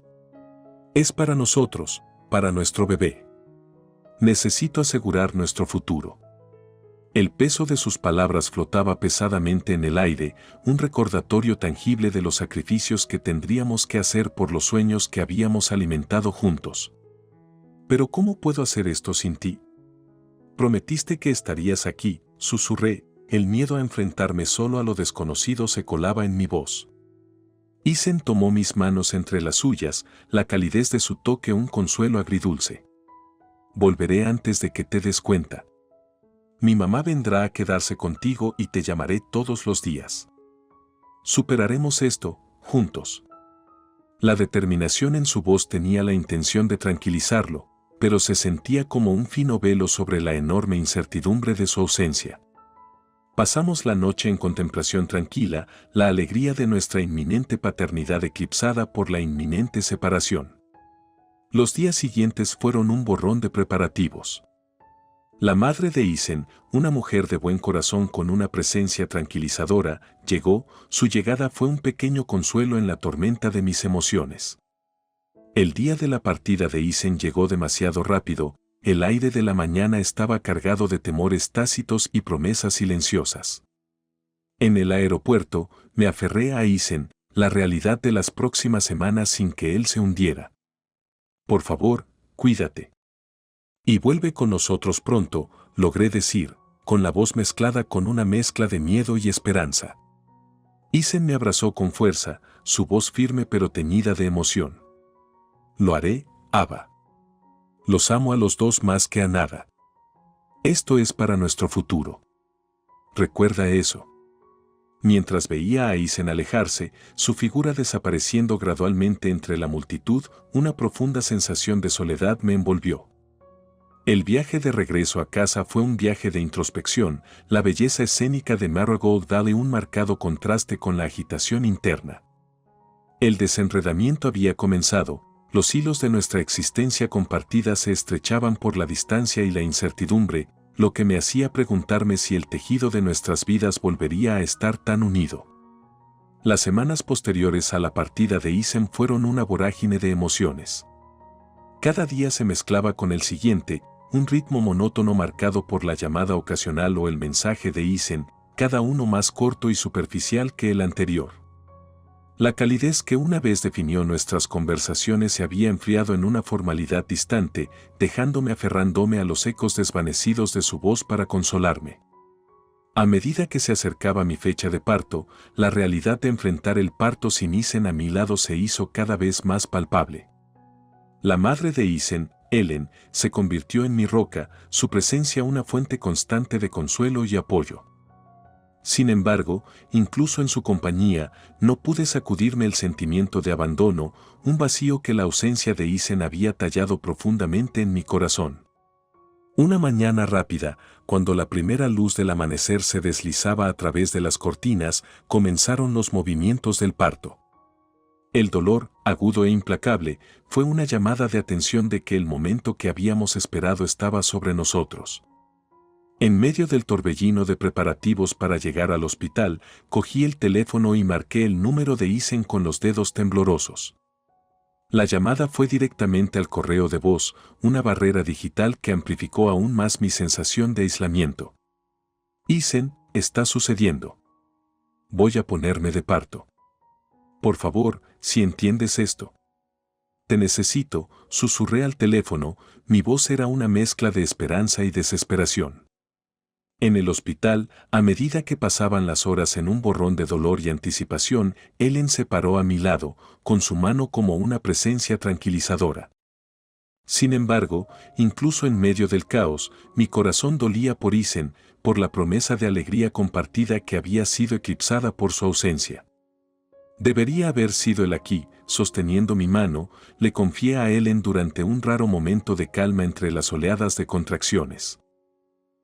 Es para nosotros, para nuestro bebé. Necesito asegurar nuestro futuro. El peso de sus palabras flotaba pesadamente en el aire, un recordatorio tangible de los sacrificios que tendríamos que hacer por los sueños que habíamos alimentado juntos. ¿Pero cómo puedo hacer esto sin ti? Prometiste que estarías aquí, susurré. El miedo a enfrentarme solo a lo desconocido se colaba en mi voz. Ethan tomó mis manos entre las suyas, la calidez de su toque un consuelo agridulce. Volveré antes de que te des cuenta. Mi mamá vendrá a quedarse contigo y te llamaré todos los días. Superaremos esto, juntos. La determinación en su voz tenía la intención de tranquilizarlo, pero se sentía como un fino velo sobre la enorme incertidumbre de su ausencia. Pasamos la noche en contemplación tranquila, la alegría de nuestra inminente paternidad eclipsada por la inminente separación. Los días siguientes fueron un borrón de preparativos. La madre de Ethan, una mujer de buen corazón con una presencia tranquilizadora, llegó, su llegada fue un pequeño consuelo en la tormenta de mis emociones. El día de la partida de Ethan llegó demasiado rápido. El aire de la mañana estaba cargado de temores tácitos y promesas silenciosas. En el aeropuerto, me aferré a Ethan, la realidad de las próximas semanas sin que él se hundiera. Por favor, cuídate. Y vuelve con nosotros pronto, logré decir, con la voz mezclada con una mezcla de miedo y esperanza. Ethan me abrazó con fuerza, su voz firme pero teñida de emoción. Lo haré, Ava. Los amo a los dos más que a nada. Esto es para nuestro futuro. Recuerda eso. Mientras veía a Isen alejarse, su figura desapareciendo gradualmente entre la multitud, una profunda sensación de soledad me envolvió. El viaje de regreso a casa fue un viaje de introspección, la belleza escénica de Marigold Valley un marcado contraste con la agitación interna. El desenredamiento había comenzado, los hilos de nuestra existencia compartida se estrechaban por la distancia y la incertidumbre, lo que me hacía preguntarme si el tejido de nuestras vidas volvería a estar tan unido. Las semanas posteriores a la partida de Isen fueron una vorágine de emociones. Cada día se mezclaba con el siguiente, un ritmo monótono marcado por la llamada ocasional o el mensaje de Isen, cada uno más corto y superficial que el anterior. La calidez que una vez definió nuestras conversaciones se había enfriado en una formalidad distante, dejándome aferrándome a los ecos desvanecidos de su voz para consolarme. A medida que se acercaba mi fecha de parto, la realidad de enfrentar el parto sin Isen a mi lado se hizo cada vez más palpable. La madre de Isen, Ellen, se convirtió en mi roca, su presencia una fuente constante de consuelo y apoyo. Sin embargo, incluso en su compañía, no pude sacudirme el sentimiento de abandono, un vacío que la ausencia de Isen había tallado profundamente en mi corazón. Una mañana rápida, cuando la primera luz del amanecer se deslizaba a través de las cortinas, comenzaron los movimientos del parto. El dolor, agudo e implacable, fue una llamada de atención de que el momento que habíamos esperado estaba sobre nosotros. En medio del torbellino de preparativos para llegar al hospital, cogí el teléfono y marqué el número de Isen con los dedos temblorosos. La llamada fue directamente al correo de voz, una barrera digital que amplificó aún más mi sensación de aislamiento. Isen, está sucediendo. Voy a ponerme de parto. Por favor, si entiendes esto. Te necesito, susurré al teléfono, mi voz era una mezcla de esperanza y desesperación. En el hospital, a medida que pasaban las horas en un borrón de dolor y anticipación, Ellen se paró a mi lado, con su mano como una presencia tranquilizadora. Sin embargo, incluso en medio del caos, mi corazón dolía por Isen, por la promesa de alegría compartida que había sido eclipsada por su ausencia. Debería haber sido él aquí, sosteniendo mi mano, le confié a Ellen durante un raro momento de calma entre las oleadas de contracciones.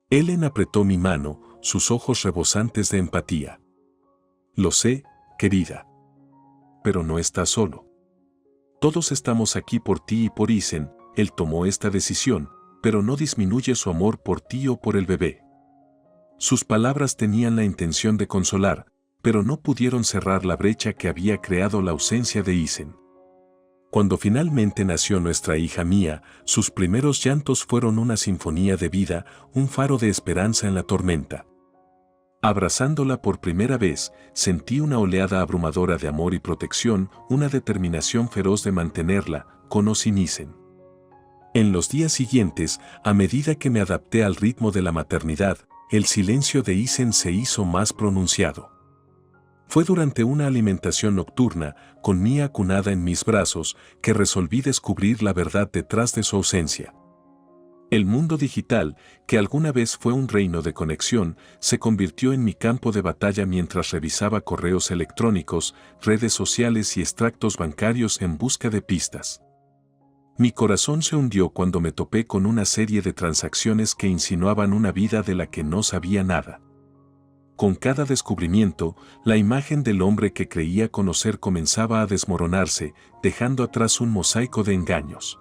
Ellen apretó mi mano, sus ojos rebosantes de empatía. Lo sé, querida. Pero no estás solo. Todos estamos aquí por ti y por Isen. Él tomó esta decisión, pero no disminuye su amor por ti o por el bebé. Sus palabras tenían la intención de consolar, pero no pudieron cerrar la brecha que había creado la ausencia de Isen. Cuando finalmente nació nuestra hija Mía, sus primeros llantos fueron una sinfonía de vida, un faro de esperanza en la tormenta. Abrazándola por primera vez, sentí una oleada abrumadora de amor y protección, una determinación feroz de mantenerla, con o sin Isen. En los días siguientes, a medida que me adapté al ritmo de la maternidad, el silencio de Isen se hizo más pronunciado. Fue durante una alimentación nocturna, con Mía acunada en mis brazos, que resolví descubrir la verdad detrás de su ausencia. El mundo digital, que alguna vez fue un reino de conexión, se convirtió en mi campo de batalla mientras revisaba correos electrónicos, redes sociales y extractos bancarios en busca de pistas. Mi corazón se hundió cuando me topé con una serie de transacciones que insinuaban una vida de la que no sabía nada. Con cada descubrimiento, la imagen del hombre que creía conocer comenzaba a desmoronarse, dejando atrás un mosaico de engaños.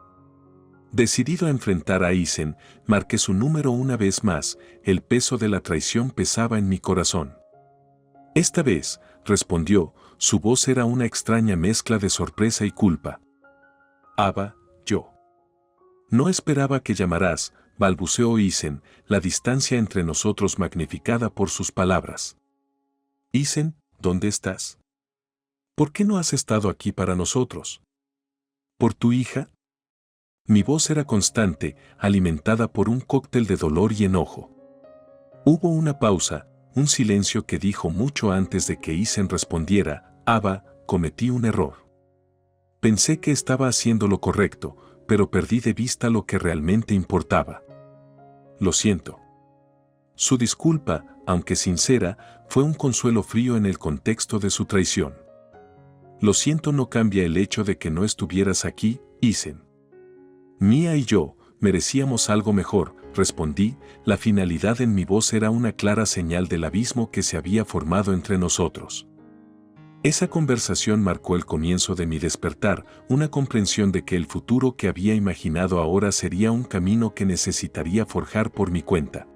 Decidido a enfrentar a Isen, marqué su número una vez más, el peso de la traición pesaba en mi corazón. Esta vez, respondió, su voz era una extraña mezcla de sorpresa y culpa. Ava, yo. No esperaba que llamaras, balbuceó Isen, la distancia entre nosotros magnificada por sus palabras. Isen, ¿dónde estás? ¿Por qué no has estado aquí para nosotros? ¿Por tu hija? Mi voz era constante, alimentada por un cóctel de dolor y enojo. Hubo una pausa, un silencio que dijo mucho antes de que Isen respondiera, Ava, cometí un error. Pensé que estaba haciendo lo correcto, pero perdí de vista lo que realmente importaba. Lo siento. Su disculpa, aunque sincera, fue un consuelo frío en el contexto de su traición. Lo siento no cambia el hecho de que no estuvieras aquí, Isen. Mia y yo merecíamos algo mejor, respondí, la finalidad en mi voz era una clara señal del abismo que se había formado entre nosotros. Esa conversación marcó el comienzo de mi despertar, una comprensión de que el futuro que había imaginado ahora sería un camino que necesitaría forjar por mi cuenta.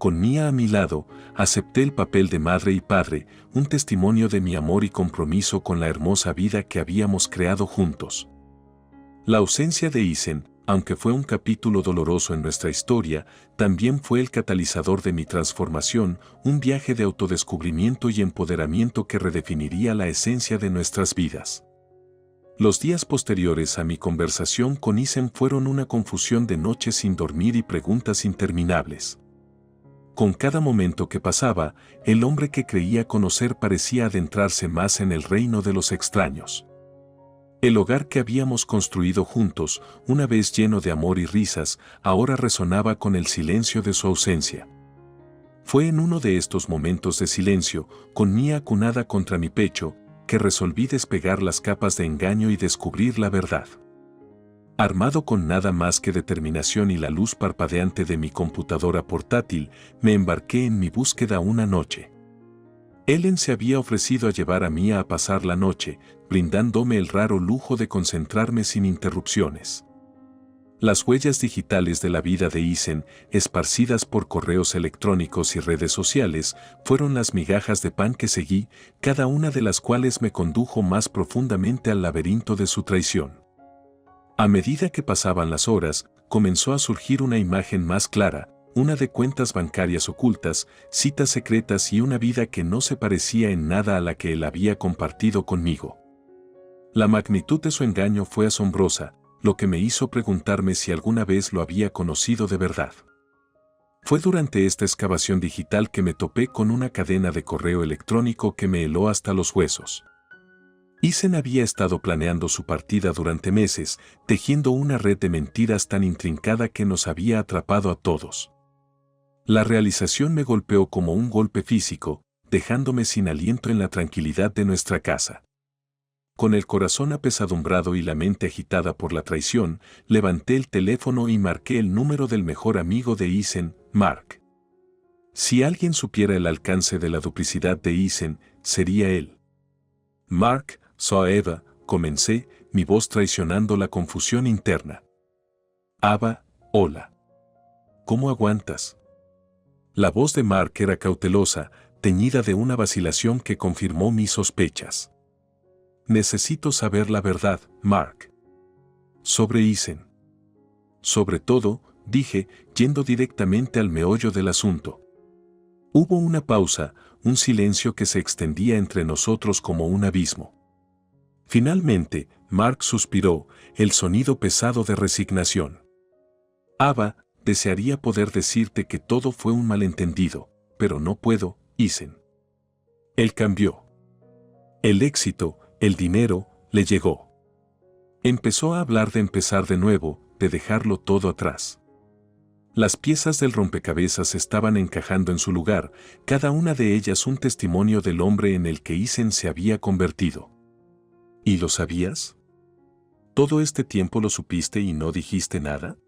Con Mia a mi lado, acepté el papel de madre y padre, un testimonio de mi amor y compromiso con la hermosa vida que habíamos creado juntos. La ausencia de Isen, aunque fue un capítulo doloroso en nuestra historia, también fue el catalizador de mi transformación, un viaje de autodescubrimiento y empoderamiento que redefiniría la esencia de nuestras vidas. Los días posteriores a mi conversación con Isen fueron una confusión de noches sin dormir y preguntas interminables. Con cada momento que pasaba, el hombre que creía conocer parecía adentrarse más en el reino de los extraños. El hogar que habíamos construido juntos, una vez lleno de amor y risas, ahora resonaba con el silencio de su ausencia. Fue en uno de estos momentos de silencio, con Mia acunada contra mi pecho, que resolví despegar las capas de engaño y descubrir la verdad. Armado con nada más que determinación y la luz parpadeante de mi computadora portátil, me embarqué en mi búsqueda una noche. Ellen se había ofrecido a llevar a Mia a pasar la noche, brindándome el raro lujo de concentrarme sin interrupciones. Las huellas digitales de la vida de Isen, esparcidas por correos electrónicos y redes sociales, fueron las migajas de pan que seguí, cada una de las cuales me condujo más profundamente al laberinto de su traición. A medida que pasaban las horas, comenzó a surgir una imagen más clara, una de cuentas bancarias ocultas, citas secretas y una vida que no se parecía en nada a la que él había compartido conmigo. La magnitud de su engaño fue asombrosa, lo que me hizo preguntarme si alguna vez lo había conocido de verdad. Fue durante esta excavación digital que me topé con una cadena de correo electrónico que me heló hasta los huesos. Isen había estado planeando su partida durante meses, tejiendo una red de mentiras tan intrincada que nos había atrapado a todos. La realización me golpeó como un golpe físico, dejándome sin aliento en la tranquilidad de nuestra casa. Con el corazón apesadumbrado y la mente agitada por la traición, levanté el teléfono y marqué el número del mejor amigo de Isen, Mark. Si alguien supiera el alcance de la duplicidad de Isen, sería él. Mark, soy Eva, comencé, mi voz traicionando la confusión interna. Ava, hola. ¿Cómo aguantas? La voz de Mark era cautelosa, teñida de una vacilación que confirmó mis sospechas. Necesito saber la verdad, Mark. Sobre Isen. Sobre todo, dije, yendo directamente al meollo del asunto. Hubo una pausa, un silencio que se extendía entre nosotros como un abismo. Finalmente, Mark suspiró, el sonido pesado de resignación. Ava, desearía poder decirte que todo fue un malentendido, pero no puedo, Isen. Él cambió. El éxito, el dinero, le llegó. Empezó a hablar de empezar de nuevo, de dejarlo todo atrás. Las piezas del rompecabezas estaban encajando en su lugar, cada una de ellas un testimonio del hombre en el que Isen se había convertido. ¿Y lo sabías? ¿Todo este tiempo lo supiste y no dijiste nada?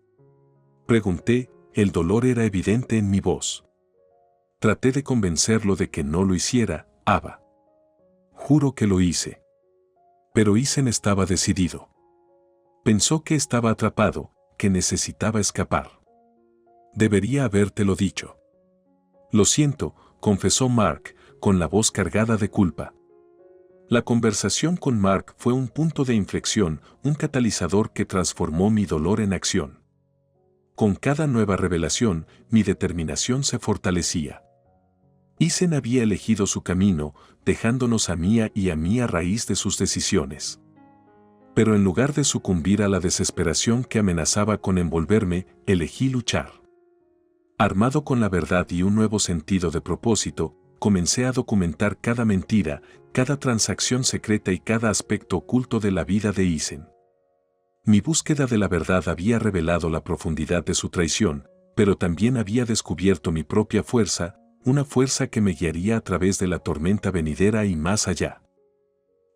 Pregunté, el dolor era evidente en mi voz. Traté de convencerlo de que no lo hiciera, Ava. Juro que lo hice. Pero Isen estaba decidido. Pensó que estaba atrapado, que necesitaba escapar. Debería habértelo dicho. Lo siento, confesó Mark, con la voz cargada de culpa. La conversación con Mark fue un punto de inflexión, un catalizador que transformó mi dolor en acción. Con cada nueva revelación, mi determinación se fortalecía. Isen había elegido su camino, dejándonos a Mia y a mí a raíz de sus decisiones. Pero en lugar de sucumbir a la desesperación que amenazaba con envolverme, elegí luchar. Armado con la verdad y un nuevo sentido de propósito, comencé a documentar cada mentira, cada transacción secreta y cada aspecto oculto de la vida de Isen. Mi búsqueda de la verdad había revelado la profundidad de su traición, pero también había descubierto mi propia fuerza, una fuerza que me guiaría a través de la tormenta venidera y más allá.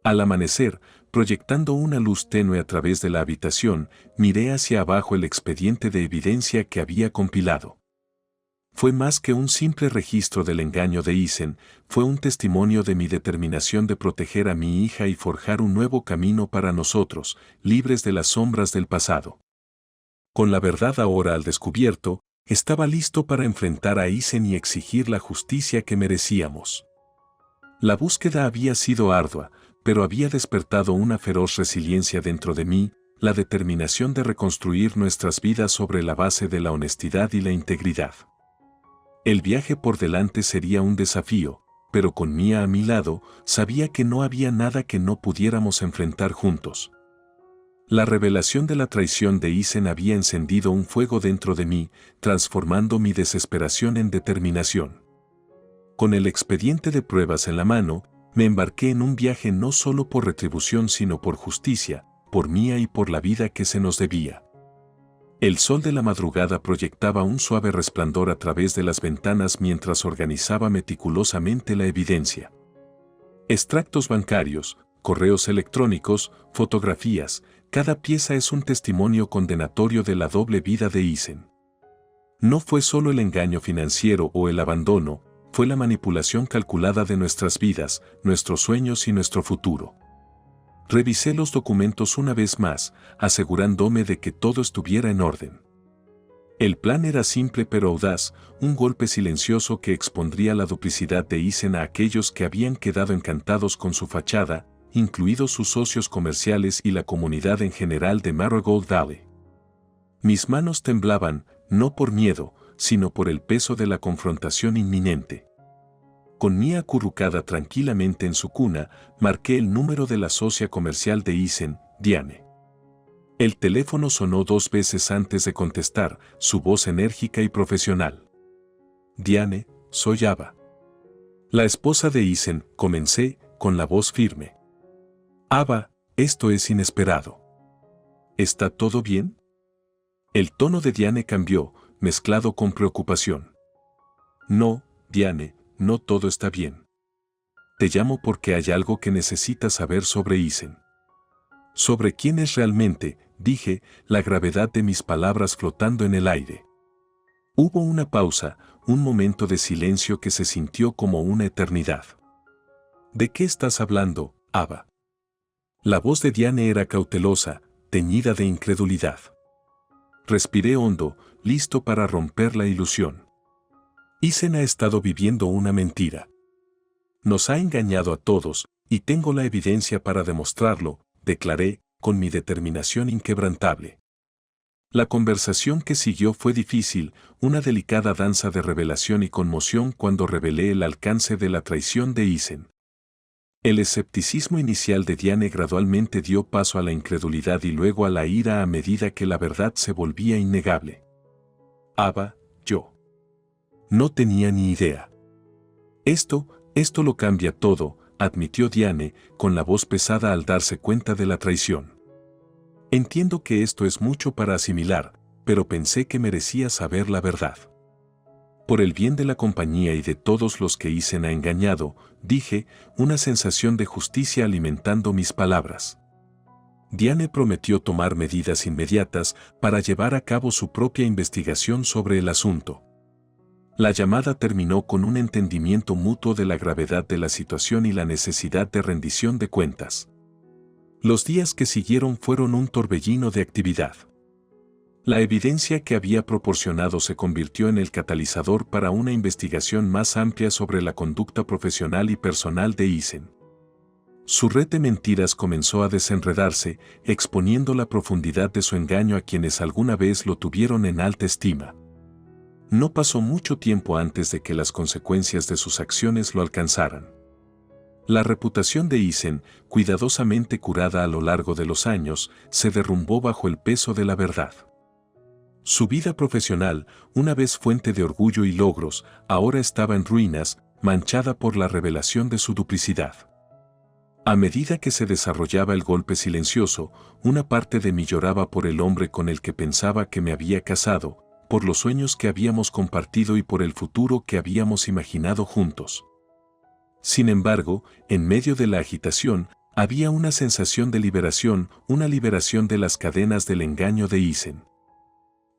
Al amanecer, proyectando una luz tenue a través de la habitación, miré hacia abajo el expediente de evidencia que había compilado. Fue más que un simple registro del engaño de Isen, fue un testimonio de mi determinación de proteger a mi hija y forjar un nuevo camino para nosotros, libres de las sombras del pasado. Con la verdad ahora al descubierto, estaba listo para enfrentar a Isen y exigir la justicia que merecíamos. La búsqueda había sido ardua, pero había despertado una feroz resiliencia dentro de mí, la determinación de reconstruir nuestras vidas sobre la base de la honestidad y la integridad. El viaje por delante sería un desafío, pero con Mia a mi lado, sabía que no había nada que no pudiéramos enfrentar juntos. La revelación de la traición de Isen había encendido un fuego dentro de mí, transformando mi desesperación en determinación. Con el expediente de pruebas en la mano, me embarqué en un viaje no solo por retribución sino por justicia, por Mia y por la vida que se nos debía. El sol de la madrugada proyectaba un suave resplandor a través de las ventanas mientras organizaba meticulosamente la evidencia. Extractos bancarios, correos electrónicos, fotografías, cada pieza es un testimonio condenatorio de la doble vida de Isen. No fue solo el engaño financiero o el abandono, fue la manipulación calculada de nuestras vidas, nuestros sueños y nuestro futuro. Revisé los documentos una vez más, asegurándome de que todo estuviera en orden. El plan era simple pero audaz, un golpe silencioso que expondría la duplicidad de Isen a aquellos que habían quedado encantados con su fachada, incluidos sus socios comerciales y la comunidad en general de Marigold Valley. Mis manos temblaban, no por miedo, sino por el peso de la confrontación inminente. Con Mia acurrucada tranquilamente en su cuna, marqué el número de la socia comercial de Isen, Diane. El teléfono sonó 2 veces antes de contestar, su voz enérgica y profesional. Diane, soy Ava. La esposa de Isen, comencé, con la voz firme. Ava, esto es inesperado. ¿Está todo bien? El tono de Diane cambió, mezclado con preocupación. No, Diane, no todo está bien. Te llamo porque hay algo que necesitas saber sobre Isen. Sobre quién es realmente, dije, la gravedad de mis palabras flotando en el aire. Hubo una pausa, un momento de silencio que se sintió como una eternidad. ¿De qué estás hablando, Ava? La voz de Diane era cautelosa, teñida de incredulidad. Respiré hondo, listo para romper la ilusión. Isen ha estado viviendo una mentira. Nos ha engañado a todos, y tengo la evidencia para demostrarlo, declaré, con mi determinación inquebrantable. La conversación que siguió fue difícil, una delicada danza de revelación y conmoción cuando revelé el alcance de la traición de Isen. El escepticismo inicial de Diane gradualmente dio paso a la incredulidad y luego a la ira a medida que la verdad se volvía innegable. Ava, yo. No tenía ni idea. Esto lo cambia todo, admitió Diane, con la voz pesada al darse cuenta de la traición. Entiendo que esto es mucho para asimilar, pero pensé que merecía saber la verdad. Por el bien de la compañía y de todos los que Isen ha engañado, dije, una sensación de justicia alimentando mis palabras. Diane prometió tomar medidas inmediatas para llevar a cabo su propia investigación sobre el asunto. La llamada terminó con un entendimiento mutuo de la gravedad de la situación y la necesidad de rendición de cuentas. Los días que siguieron fueron un torbellino de actividad. La evidencia que había proporcionado se convirtió en el catalizador para una investigación más amplia sobre la conducta profesional y personal de Isen. Su red de mentiras comenzó a desenredarse, exponiendo la profundidad de su engaño a quienes alguna vez lo tuvieron en alta estima. No pasó mucho tiempo antes de que las consecuencias de sus acciones lo alcanzaran. La reputación de Isen, cuidadosamente curada a lo largo de los años, se derrumbó bajo el peso de la verdad. Su vida profesional, una vez fuente de orgullo y logros, ahora estaba en ruinas, manchada por la revelación de su duplicidad. A medida que se desarrollaba el golpe silencioso, una parte de mí lloraba por el hombre con el que pensaba que me había casado, por los sueños que habíamos compartido y por el futuro que habíamos imaginado juntos. Sin embargo, en medio de la agitación, había una sensación de liberación, una liberación de las cadenas del engaño de Isen.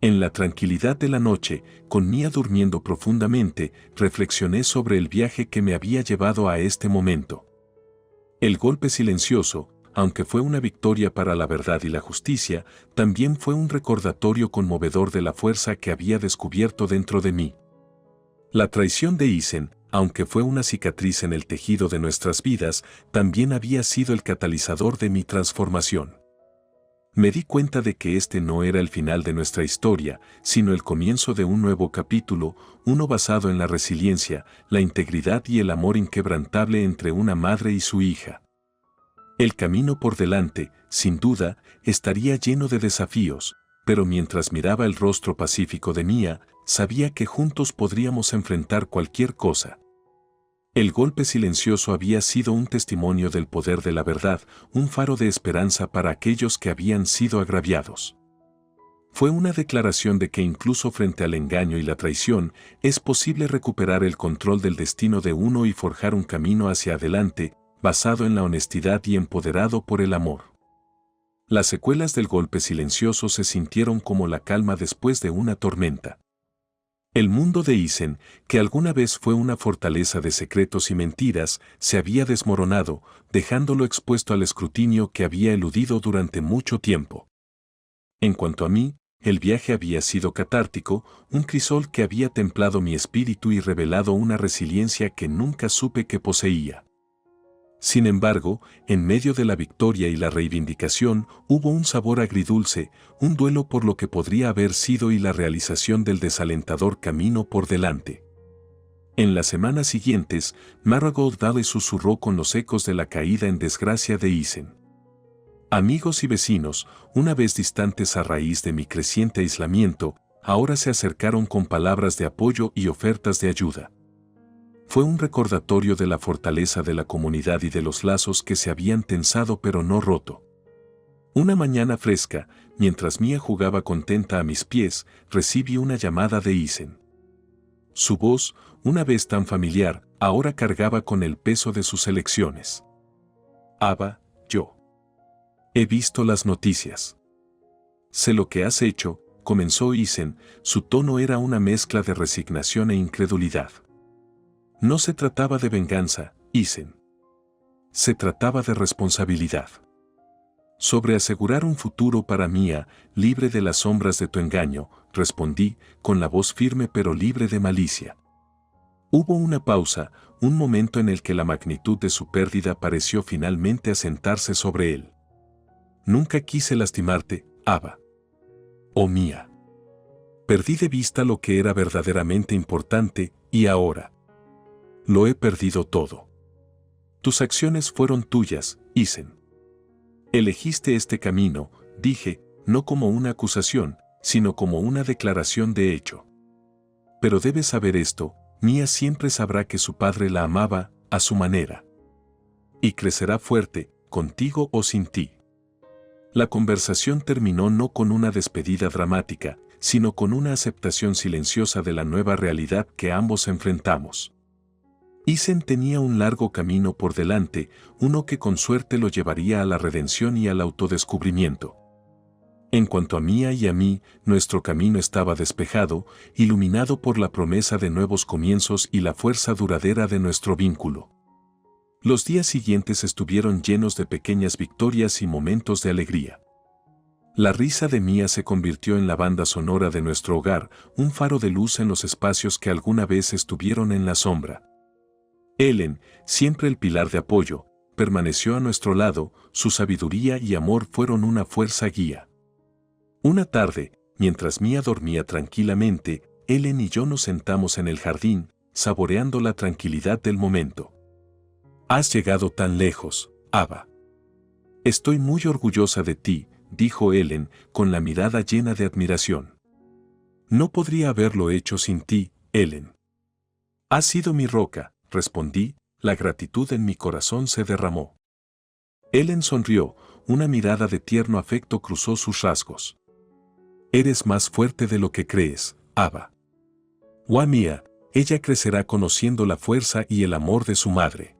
En la tranquilidad de la noche, con Mia durmiendo profundamente, reflexioné sobre el viaje que me había llevado a este momento. El golpe silencioso, aunque fue una victoria para la verdad y la justicia, también fue un recordatorio conmovedor de la fuerza que había descubierto dentro de mí. La traición de Isen, aunque fue una cicatriz en el tejido de nuestras vidas, también había sido el catalizador de mi transformación. Me di cuenta de que este no era el final de nuestra historia, sino el comienzo de un nuevo capítulo, uno basado en la resiliencia, la integridad y el amor inquebrantable entre una madre y su hija. El camino por delante, sin duda, estaría lleno de desafíos, pero mientras miraba el rostro pacífico de Mia, sabía que juntos podríamos enfrentar cualquier cosa. El golpe silencioso había sido un testimonio del poder de la verdad, un faro de esperanza para aquellos que habían sido agraviados. Fue una declaración de que incluso frente al engaño y la traición, es posible recuperar el control del destino de uno y forjar un camino hacia adelante, basado en la honestidad y empoderado por el amor. Las secuelas del golpe silencioso se sintieron como la calma después de una tormenta. El mundo de Isen, que alguna vez fue una fortaleza de secretos y mentiras, se había desmoronado, dejándolo expuesto al escrutinio que había eludido durante mucho tiempo. En cuanto a mí, el viaje había sido catártico, un crisol que había templado mi espíritu y revelado una resiliencia que nunca supe que poseía. Sin embargo, en medio de la victoria y la reivindicación, hubo un sabor agridulce, un duelo por lo que podría haber sido y la realización del desalentador camino por delante. En las semanas siguientes, Marigold Valley susurró con los ecos de la caída en desgracia de Isen. Amigos y vecinos, una vez distantes a raíz de mi creciente aislamiento, ahora se acercaron con palabras de apoyo y ofertas de ayuda. Fue un recordatorio de la fortaleza de la comunidad y de los lazos que se habían tensado pero no roto. Una mañana fresca, mientras Mia jugaba contenta a mis pies, recibí una llamada de Isen. Su voz, una vez tan familiar, ahora cargaba con el peso de sus elecciones. Ava, yo. He visto las noticias. Sé lo que has hecho, comenzó Isen, su tono era una mezcla de resignación e incredulidad. No se trataba de venganza, Isen. Se trataba de responsabilidad. Sobre asegurar un futuro para Mia, libre de las sombras de tu engaño, respondí, con la voz firme pero libre de malicia. Hubo una pausa, un momento en el que la magnitud de su pérdida pareció finalmente asentarse sobre él. Nunca quise lastimarte, Ava. Oh Mia. Perdí de vista lo que era verdaderamente importante, y ahora lo he perdido todo. Tus acciones fueron tuyas, Isen. Elegiste este camino, dije, no como una acusación, sino como una declaración de hecho. Pero debes saber esto, Mia siempre sabrá que su padre la amaba, a su manera. Y crecerá fuerte, contigo o sin ti. La conversación terminó no con una despedida dramática, sino con una aceptación silenciosa de la nueva realidad que ambos enfrentamos. Isen tenía un largo camino por delante, uno que con suerte lo llevaría a la redención y al autodescubrimiento. En cuanto a Mia y a mí, nuestro camino estaba despejado, iluminado por la promesa de nuevos comienzos y la fuerza duradera de nuestro vínculo. Los días siguientes estuvieron llenos de pequeñas victorias y momentos de alegría. La risa de Mia se convirtió en la banda sonora de nuestro hogar, un faro de luz en los espacios que alguna vez estuvieron en la sombra. Ellen, siempre el pilar de apoyo, permaneció a nuestro lado, su sabiduría y amor fueron una fuerza guía. Una tarde, mientras Mia dormía tranquilamente, Ellen y yo nos sentamos en el jardín, saboreando la tranquilidad del momento. Has llegado tan lejos, Ava. Estoy muy orgullosa de ti, dijo Ellen, con la mirada llena de admiración. No podría haberlo hecho sin ti, Ellen. Has sido mi roca, respondí, la gratitud en mi corazón se derramó. Ellen sonrió, una mirada de tierno afecto cruzó sus rasgos. Eres más fuerte de lo que crees, Ava. Wa Mia, ella crecerá conociendo la fuerza y el amor de su madre.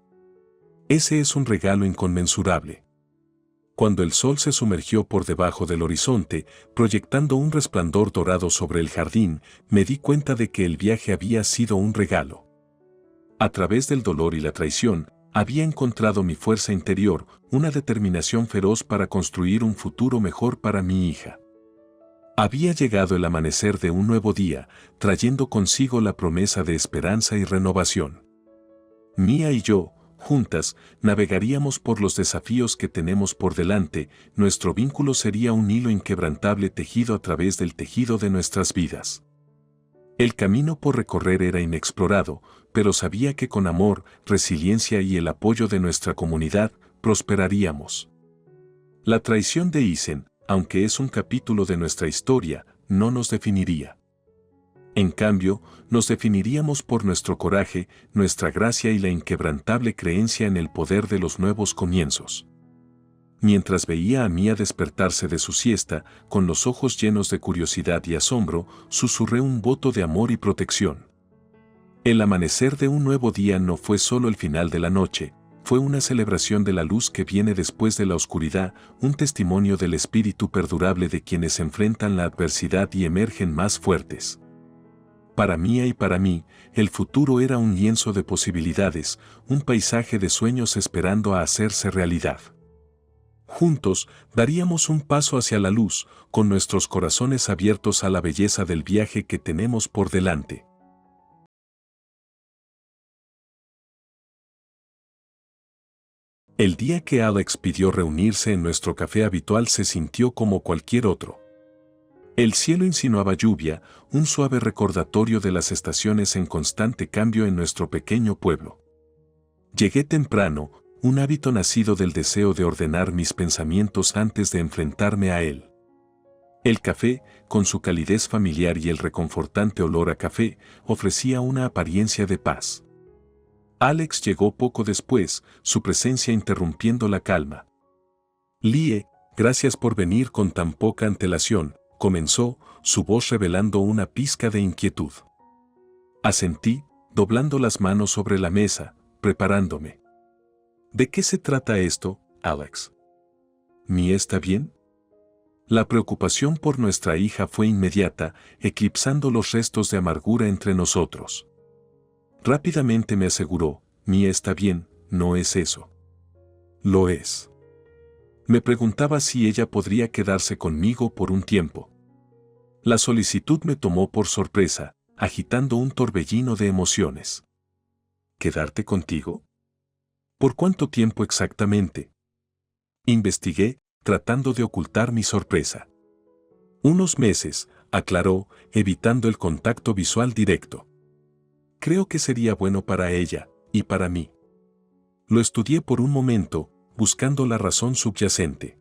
Ese es un regalo inconmensurable. Cuando el sol se sumergió por debajo del horizonte, proyectando un resplandor dorado sobre el jardín, me di cuenta de que el viaje había sido un regalo. A través del dolor y la traición, había encontrado mi fuerza interior, una determinación feroz para construir un futuro mejor para mi hija. Había llegado el amanecer de un nuevo día, trayendo consigo la promesa de esperanza y renovación. Mia y yo, juntas, navegaríamos por los desafíos que tenemos por delante, nuestro vínculo sería un hilo inquebrantable tejido a través del tejido de nuestras vidas. El camino por recorrer era inexplorado, pero sabía que con amor, resiliencia y el apoyo de nuestra comunidad, prosperaríamos. La traición de Isen, aunque es un capítulo de nuestra historia, no nos definiría. En cambio, nos definiríamos por nuestro coraje, nuestra gracia y la inquebrantable creencia en el poder de los nuevos comienzos. Mientras veía a Mia despertarse de su siesta, con los ojos llenos de curiosidad y asombro, susurré un voto de amor y protección. El amanecer de un nuevo día no fue solo el final de la noche, fue una celebración de la luz que viene después de la oscuridad, un testimonio del espíritu perdurable de quienes enfrentan la adversidad y emergen más fuertes. Para Mia y para mí, el futuro era un lienzo de posibilidades, un paisaje de sueños esperando a hacerse realidad. Juntos, daríamos un paso hacia la luz, con nuestros corazones abiertos a la belleza del viaje que tenemos por delante. El día que Alex pidió reunirse en nuestro café habitual se sintió como cualquier otro. El cielo insinuaba lluvia, un suave recordatorio de las estaciones en constante cambio en nuestro pequeño pueblo. Llegué temprano, un hábito nacido del deseo de ordenar mis pensamientos antes de enfrentarme a él. El café, con su calidez familiar y el reconfortante olor a café, ofrecía una apariencia de paz. Alex llegó poco después, su presencia interrumpiendo la calma. Lie, gracias por venir con tan poca antelación, comenzó, su voz revelando una pizca de inquietud. Asentí, doblando las manos sobre la mesa, preparándome. ¿De qué se trata esto, Alex? ¿Mia está bien? La preocupación por nuestra hija fue inmediata, eclipsando los restos de amargura entre nosotros. Rápidamente me aseguró, Mia está bien, no es eso. Lo es. Me preguntaba si ella podría quedarse conmigo por un tiempo. La solicitud me tomó por sorpresa, agitando un torbellino de emociones. ¿Quedarte contigo? ¿Por cuánto tiempo exactamente? Investigué, tratando de ocultar mi sorpresa. Unos meses, aclaró, evitando el contacto visual directo. Creo que sería bueno para ella, y para mí. Lo estudié por un momento, buscando la razón subyacente.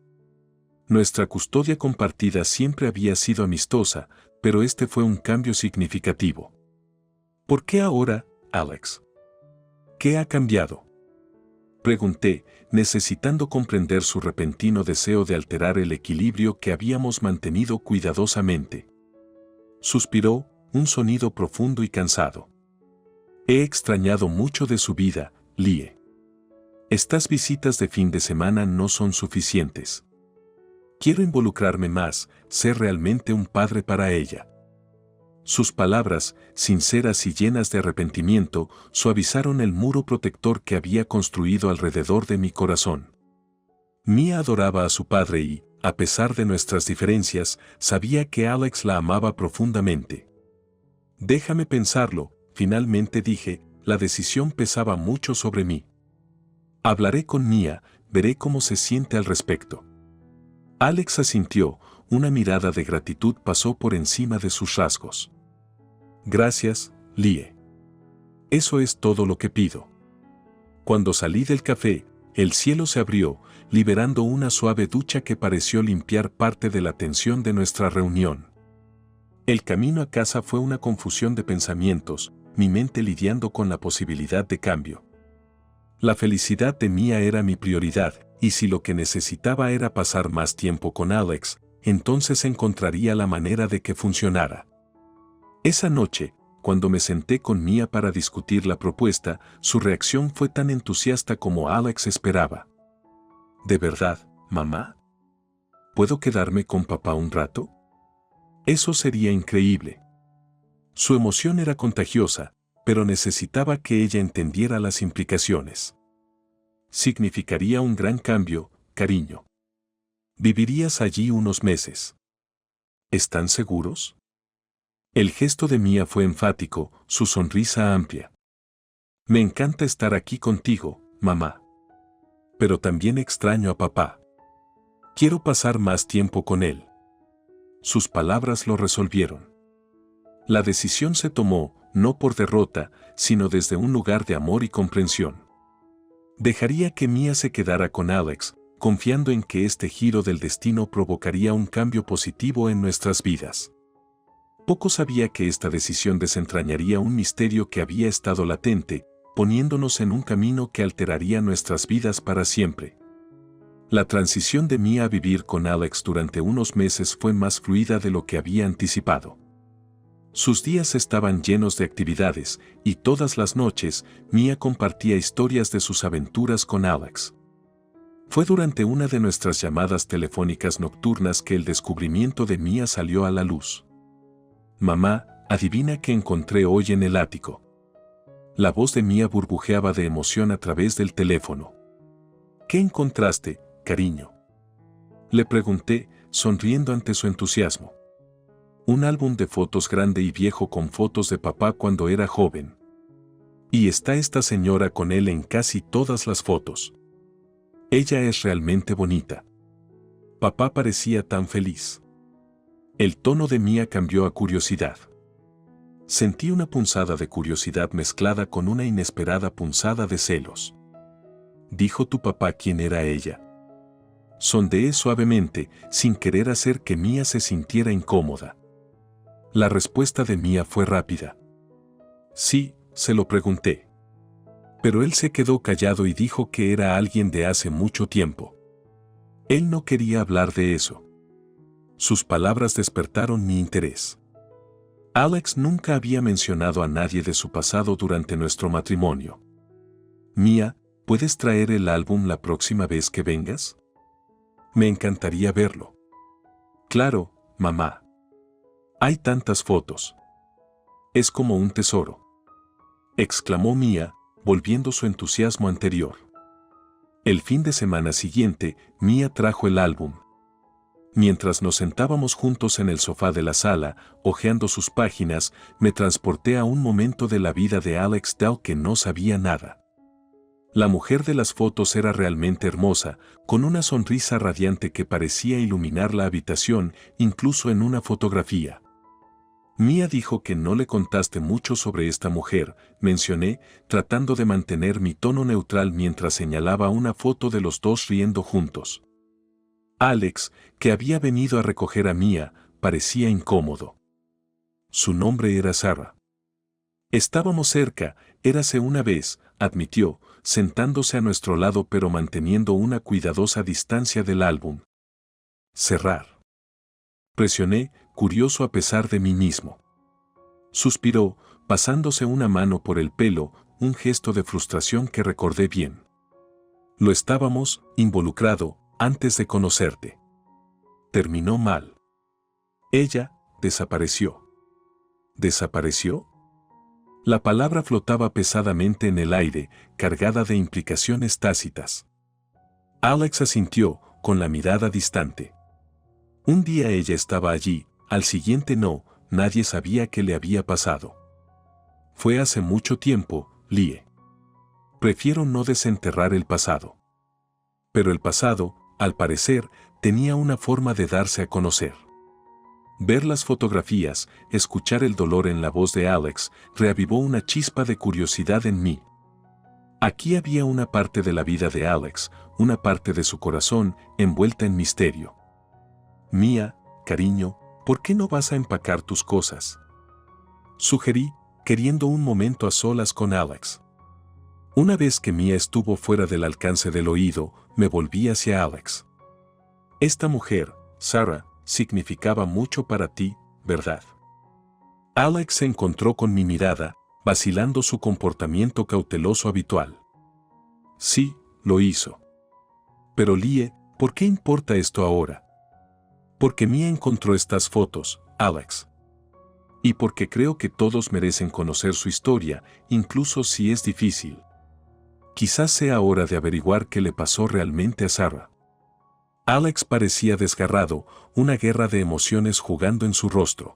Nuestra custodia compartida siempre había sido amistosa, pero este fue un cambio significativo. ¿Por qué ahora, Alex? ¿Qué ha cambiado? Pregunté, necesitando comprender su repentino deseo de alterar el equilibrio que habíamos mantenido cuidadosamente. Suspiró, un sonido profundo y cansado. He extrañado mucho de su vida, Lie. Estas visitas de fin de semana no son suficientes. Quiero involucrarme más, ser realmente un padre para ella. Sus palabras, sinceras y llenas de arrepentimiento, suavizaron el muro protector que había construido alrededor de mi corazón. Mia adoraba a su padre y, a pesar de nuestras diferencias, sabía que Alex la amaba profundamente. Déjame pensarlo, finalmente dije, la decisión pesaba mucho sobre mí. Hablaré con Mia, veré cómo se siente al respecto. Alex asintió, una mirada de gratitud pasó por encima de sus rasgos. Gracias, Lie. Eso es todo lo que pido. Cuando salí del café, el cielo se abrió, liberando una suave ducha que pareció limpiar parte de la tensión de nuestra reunión. El camino a casa fue una confusión de pensamientos, mi mente lidiando con la posibilidad de cambio. La felicidad de Mia era mi prioridad, y si lo que necesitaba era pasar más tiempo con Alex, entonces encontraría la manera de que funcionara. Esa noche, cuando me senté con Mia para discutir la propuesta, su reacción fue tan entusiasta como Alex esperaba. ¿De verdad, mamá? ¿Puedo quedarme con papá un rato? Eso sería increíble. Su emoción era contagiosa, pero necesitaba que ella entendiera las implicaciones. Significaría un gran cambio, cariño. Vivirías allí unos meses. ¿Están seguros? El gesto de Mia fue enfático, su sonrisa amplia. Me encanta estar aquí contigo, mamá. Pero también extraño a papá. Quiero pasar más tiempo con él. Sus palabras lo resolvieron. La decisión se tomó, no por derrota, sino desde un lugar de amor y comprensión. Dejaría que Mia se quedara con Alex, confiando en que este giro del destino provocaría un cambio positivo en nuestras vidas. Poco sabía que esta decisión desentrañaría un misterio que había estado latente, poniéndonos en un camino que alteraría nuestras vidas para siempre. La transición de Mia a vivir con Alex durante unos meses fue más fluida de lo que había anticipado. Sus días estaban llenos de actividades, y todas las noches, Mia compartía historias de sus aventuras con Alex. Fue durante una de nuestras llamadas telefónicas nocturnas que el descubrimiento de Mia salió a la luz. Mamá, adivina qué encontré hoy en el ático. La voz de Mia burbujeaba de emoción a través del teléfono. ¿Qué encontraste, cariño? Le pregunté, sonriendo ante su entusiasmo. Un álbum de fotos grande y viejo con fotos de papá cuando era joven. Y está esta señora con él en casi todas las fotos. Ella es realmente bonita. Papá parecía tan feliz. El tono de Mia cambió a curiosidad. Sentí una punzada de curiosidad mezclada con una inesperada punzada de celos. ¿Dijo tu papá quién era ella? Sondeé suavemente, sin querer hacer que Mia se sintiera incómoda. La respuesta de Mia fue rápida. Sí, se lo pregunté. Pero él se quedó callado y dijo que era alguien de hace mucho tiempo. Él no quería hablar de eso. Sus palabras despertaron mi interés. Alex nunca había mencionado a nadie de su pasado durante nuestro matrimonio. Mia, ¿puedes traer el álbum la próxima vez que vengas? Me encantaría verlo. Claro, mamá. Hay tantas fotos. Es como un tesoro. Exclamó Mia, volviendo su entusiasmo anterior. El fin de semana siguiente, Mia trajo el álbum. Mientras nos sentábamos juntos en el sofá de la sala, hojeando sus páginas, me transporté a un momento de la vida de Alex del que no sabía nada. La mujer de las fotos era realmente hermosa, con una sonrisa radiante que parecía iluminar la habitación, incluso en una fotografía. Mia dijo que no le contaste mucho sobre esta mujer, mencioné, tratando de mantener mi tono neutral mientras señalaba una foto de los dos riendo juntos. Alex, que había venido a recoger a Mia, parecía incómodo. Su nombre era Sarah. Estábamos cerca, érase una vez, admitió, sentándose a nuestro lado pero manteniendo una cuidadosa distancia del álbum. Cerrar. Presioné, curioso a pesar de mí mismo. Suspiró, pasándose una mano por el pelo, un gesto de frustración que recordé bien. Lo estábamos, involucrado, antes de conocerte. Terminó mal. Ella desapareció. ¿Desapareció? La palabra flotaba pesadamente en el aire, cargada de implicaciones tácitas. Alex asintió, con la mirada distante. Un día ella estaba allí, al siguiente no, nadie sabía qué le había pasado. Fue hace mucho tiempo, Lie. Prefiero no desenterrar el pasado. Pero el pasado, al parecer, tenía una forma de darse a conocer. Ver las fotografías, escuchar el dolor en la voz de Alex, reavivó una chispa de curiosidad en mí. Aquí había una parte de la vida de Alex, una parte de su corazón, envuelta en misterio. Mia, cariño, ¿por qué no vas a empacar tus cosas? Sugerí, queriendo un momento a solas con Alex. Una vez que Mia estuvo fuera del alcance del oído, me volví hacia Alex. Esta mujer, Sarah, significaba mucho para ti, ¿verdad? Alex se encontró con mi mirada, vacilando su comportamiento cauteloso habitual. Sí, lo hizo. Pero Lie, ¿por qué importa esto ahora? Porque Mia encontró estas fotos, Alex. Y porque creo que todos merecen conocer su historia, incluso si es difícil. Quizás sea hora de averiguar qué le pasó realmente a Sarah. Alex parecía desgarrado, una guerra de emociones jugando en su rostro.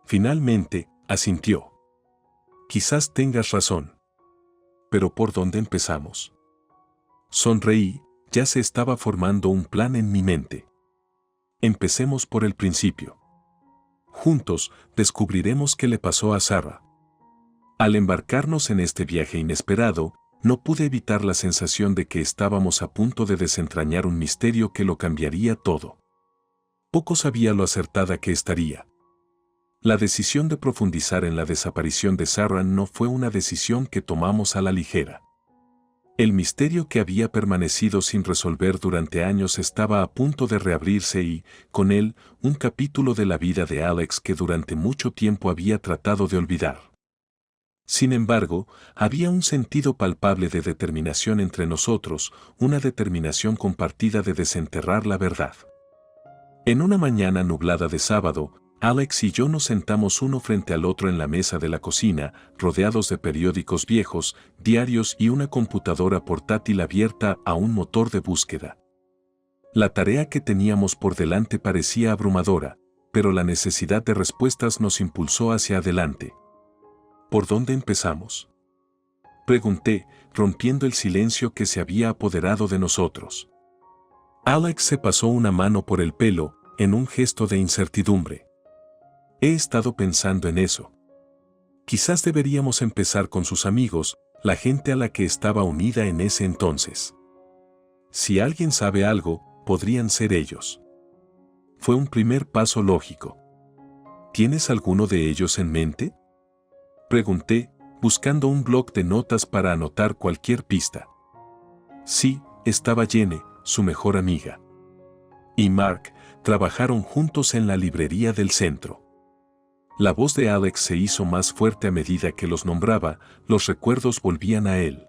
Finalmente, asintió. Quizás tengas razón. Pero ¿por dónde empezamos? Sonreí, ya se estaba formando un plan en mi mente. Empecemos por el principio. Juntos, descubriremos qué le pasó a Sarah. Al embarcarnos en este viaje inesperado, no pude evitar la sensación de que estábamos a punto de desentrañar un misterio que lo cambiaría todo. Poco sabía lo acertada que estaría. La decisión de profundizar en la desaparición de Sarah no fue una decisión que tomamos a la ligera. El misterio que había permanecido sin resolver durante años estaba a punto de reabrirse y, con él, un capítulo de la vida de Alex que durante mucho tiempo había tratado de olvidar. Sin embargo, había un sentido palpable de determinación entre nosotros, una determinación compartida de desenterrar la verdad. En una mañana nublada de sábado, Alex y yo nos sentamos uno frente al otro en la mesa de la cocina, rodeados de periódicos viejos, diarios y una computadora portátil abierta a un motor de búsqueda. La tarea que teníamos por delante parecía abrumadora, pero la necesidad de respuestas nos impulsó hacia adelante. ¿Por dónde empezamos?, pregunté, rompiendo el silencio que se había apoderado de nosotros. Alex se pasó una mano por el pelo, en un gesto de incertidumbre. He estado pensando en eso. Quizás deberíamos empezar con sus amigos, la gente a la que estaba unida en ese entonces. Si alguien sabe algo, podrían ser ellos. Fue un primer paso lógico. ¿Tienes alguno de ellos en mente?, pregunté, buscando un bloc de notas para anotar cualquier pista. Sí, estaba Jenny, su mejor amiga. Y Mark, trabajaron juntos en la librería del centro. La voz de Alex se hizo más fuerte a medida que los nombraba, los recuerdos volvían a él.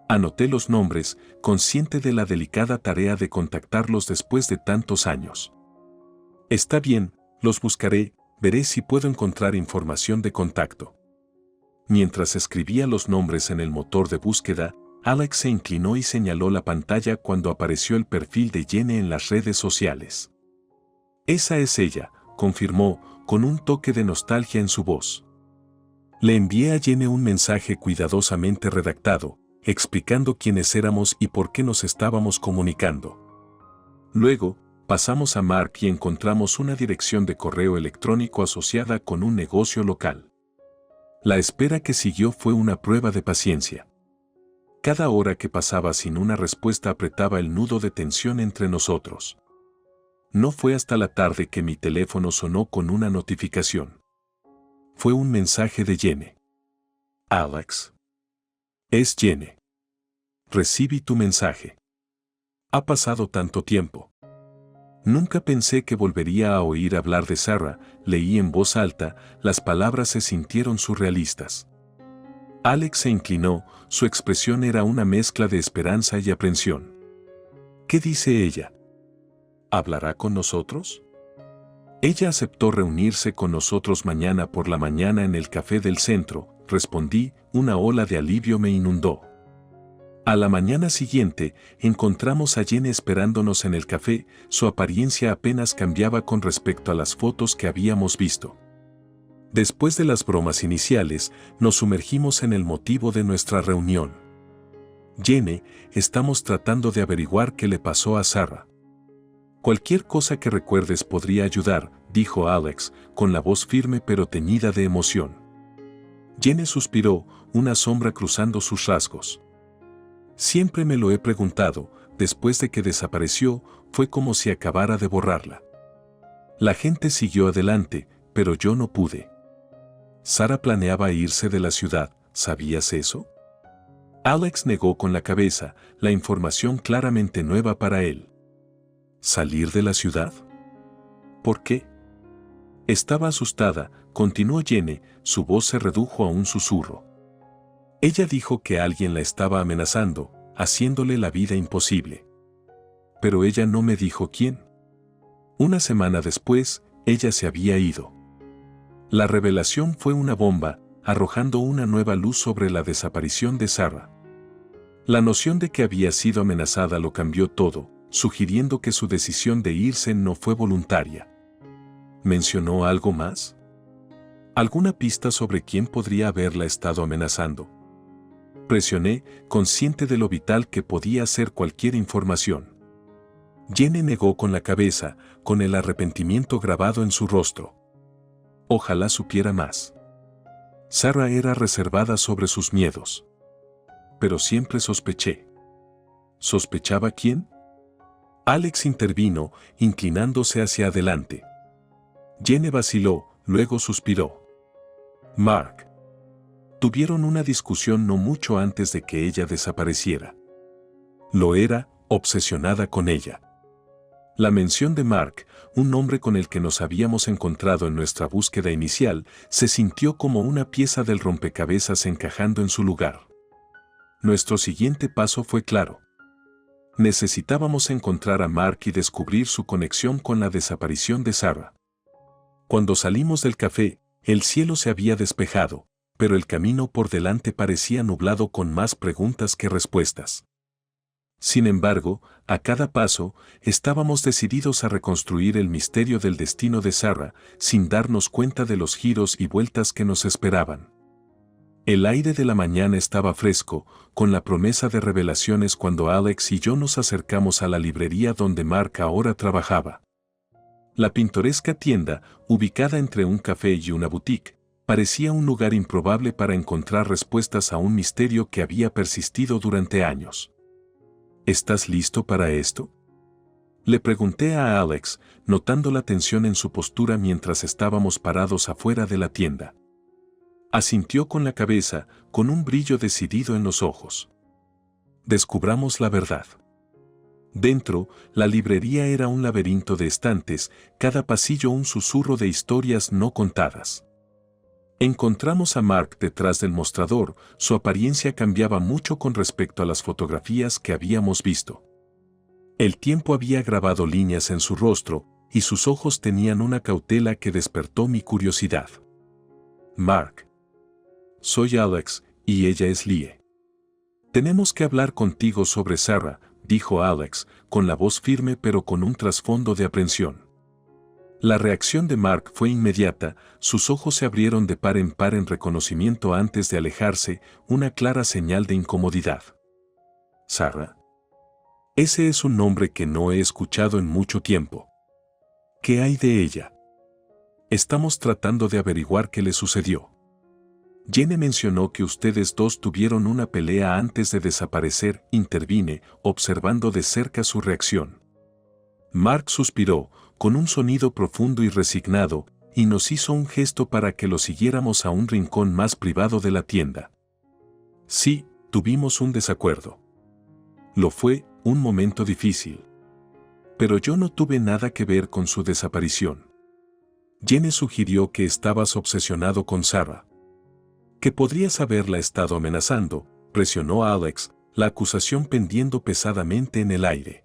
Anoté los nombres, consciente de la delicada tarea de contactarlos después de tantos años. Está bien, los buscaré, veré si puedo encontrar información de contacto. Mientras escribía los nombres en el motor de búsqueda, Alex se inclinó y señaló la pantalla cuando apareció el perfil de Jenny en las redes sociales. Esa es ella, confirmó, con un toque de nostalgia en su voz. Le envié a Jenny un mensaje cuidadosamente redactado, explicando quiénes éramos y por qué nos estábamos comunicando. Luego, pasamos a Mark y encontramos una dirección de correo electrónico asociada con un negocio local. La espera que siguió fue una prueba de paciencia. Cada hora que pasaba sin una respuesta apretaba el nudo de tensión entre nosotros. No fue hasta la tarde que mi teléfono sonó con una notificación. Fue un mensaje de Jenny. Alex. Es Jenny. Recibí tu mensaje. Ha pasado tanto tiempo. Nunca pensé que volvería a oír hablar de Sarah, leí en voz alta, las palabras se sintieron surrealistas. Alex se inclinó, su expresión era una mezcla de esperanza y aprensión. ¿Qué dice ella? ¿Hablará con nosotros? Ella aceptó reunirse con nosotros mañana por la mañana en el café del centro, respondí, una ola de alivio me inundó. A la mañana siguiente, encontramos a Jenny esperándonos en el café, su apariencia apenas cambiaba con respecto a las fotos que habíamos visto. Después de las bromas iniciales, nos sumergimos en el motivo de nuestra reunión. Jenny, estamos tratando de averiguar qué le pasó a Sarah. Cualquier cosa que recuerdes podría ayudar, dijo Alex, con la voz firme pero teñida de emoción. Jenny suspiró, una sombra cruzando sus rasgos. Siempre me lo he preguntado, después de que desapareció, fue como si acabara de borrarla. La gente siguió adelante, pero yo no pude. Sarah planeaba irse de la ciudad, ¿sabías eso? Alex negó con la cabeza, la información claramente nueva para él. ¿Salir de la ciudad? ¿Por qué? Estaba asustada, continuó Jenny, su voz se redujo a un susurro. Ella dijo que alguien la estaba amenazando, haciéndole la vida imposible. Pero ella no me dijo quién. Una semana después, ella se había ido. La revelación fue una bomba, arrojando una nueva luz sobre la desaparición de Sarah. La noción de que había sido amenazada lo cambió todo, sugiriendo que su decisión de irse no fue voluntaria. ¿Mencionó algo más? ¿Alguna pista sobre quién podría haberla estado amenazando? Presioné, consciente de lo vital que podía ser cualquier información. Jenny negó con la cabeza, con el arrepentimiento grabado en su rostro. Ojalá supiera más. Sarah era reservada sobre sus miedos. Pero siempre sospeché. ¿Sospechaba quién? Alex intervino, inclinándose hacia adelante. Jenny vaciló, luego suspiró. Mark. Tuvieron una discusión no mucho antes de que ella desapareciera. Lo era, obsesionada con ella. La mención de Mark, un hombre con el que nos habíamos encontrado en nuestra búsqueda inicial, se sintió como una pieza del rompecabezas encajando en su lugar. Nuestro siguiente paso fue claro. Necesitábamos encontrar a Mark y descubrir su conexión con la desaparición de Sarah. Cuando salimos del café, el cielo se había despejado, pero el camino por delante parecía nublado con más preguntas que respuestas. Sin embargo, a cada paso, estábamos decididos a reconstruir el misterio del destino de Sarah, sin darnos cuenta de los giros y vueltas que nos esperaban. El aire de la mañana estaba fresco, con la promesa de revelaciones cuando Alex y yo nos acercamos a la librería donde Mark ahora trabajaba. La pintoresca tienda, ubicada entre un café y una boutique, parecía un lugar improbable para encontrar respuestas a un misterio que había persistido durante años. ¿Estás listo para esto? Le pregunté a Alex, notando la tensión en su postura mientras estábamos parados afuera de la tienda. Asintió con la cabeza, con un brillo decidido en los ojos. Descubramos la verdad. Dentro, la librería era un laberinto de estantes, cada pasillo un susurro de historias no contadas. Encontramos a Mark detrás del mostrador, su apariencia cambiaba mucho con respecto a las fotografías que habíamos visto. El tiempo había grabado líneas en su rostro, y sus ojos tenían una cautela que despertó mi curiosidad. Mark. Soy Alex, y ella es Lie. Tenemos que hablar contigo sobre Sarah, dijo Alex, con la voz firme pero con un trasfondo de aprensión. La reacción de Mark fue inmediata, sus ojos se abrieron de par en reconocimiento antes de alejarse, una clara señal de incomodidad. ¿Sarah? Ese es un nombre que no he escuchado en mucho tiempo. ¿Qué hay de ella? Estamos tratando de averiguar qué le sucedió. Jenny mencionó que ustedes dos tuvieron una pelea antes de desaparecer, intervine, observando de cerca su reacción. Mark suspiró, con un sonido profundo y resignado, y nos hizo un gesto para que lo siguiéramos a un rincón más privado de la tienda. Sí, tuvimos un desacuerdo. Lo fue, un momento difícil. Pero yo no tuve nada que ver con su desaparición. Jenny sugirió que estabas obsesionado con Sarah. Que podrías haberla estado amenazando, presionó a Alex, la acusación pendiendo pesadamente en el aire.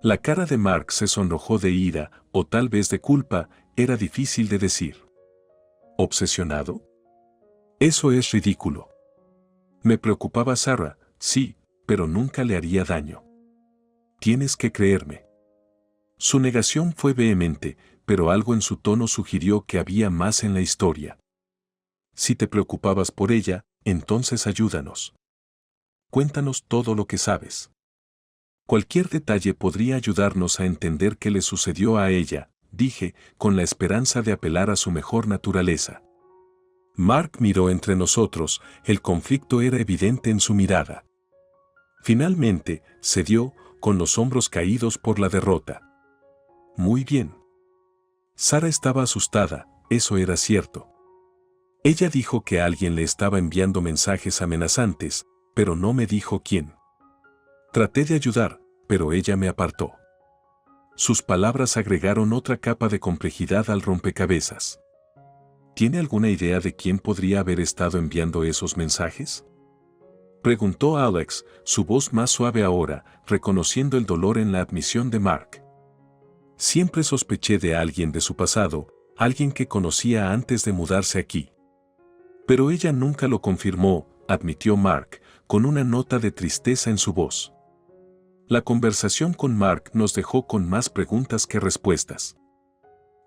La cara de Mark se sonrojó de ira, o tal vez de culpa, era difícil de decir. ¿Obsesionado? Eso es ridículo. Me preocupaba Sarah, sí, pero nunca le haría daño. Tienes que creerme. Su negación fue vehemente, pero algo en su tono sugirió que había más en la historia. Si te preocupabas por ella, entonces ayúdanos. Cuéntanos todo lo que sabes. Cualquier detalle podría ayudarnos a entender qué le sucedió a ella, dije, con la esperanza de apelar a su mejor naturaleza. Mark miró entre nosotros, el conflicto era evidente en su mirada. Finalmente, cedió, con los hombros caídos por la derrota. Muy bien. Sarah estaba asustada, eso era cierto. Ella dijo que alguien le estaba enviando mensajes amenazantes, pero no me dijo quién. Traté de ayudar, pero ella me apartó. Sus palabras agregaron otra capa de complejidad al rompecabezas. ¿Tiene alguna idea de quién podría haber estado enviando esos mensajes? Preguntó Alex, su voz más suave ahora, reconociendo el dolor en la admisión de Mark. Siempre sospeché de alguien de su pasado, alguien que conocía antes de mudarse aquí. Pero ella nunca lo confirmó, admitió Mark, con una nota de tristeza en su voz. La conversación con Mark nos dejó con más preguntas que respuestas.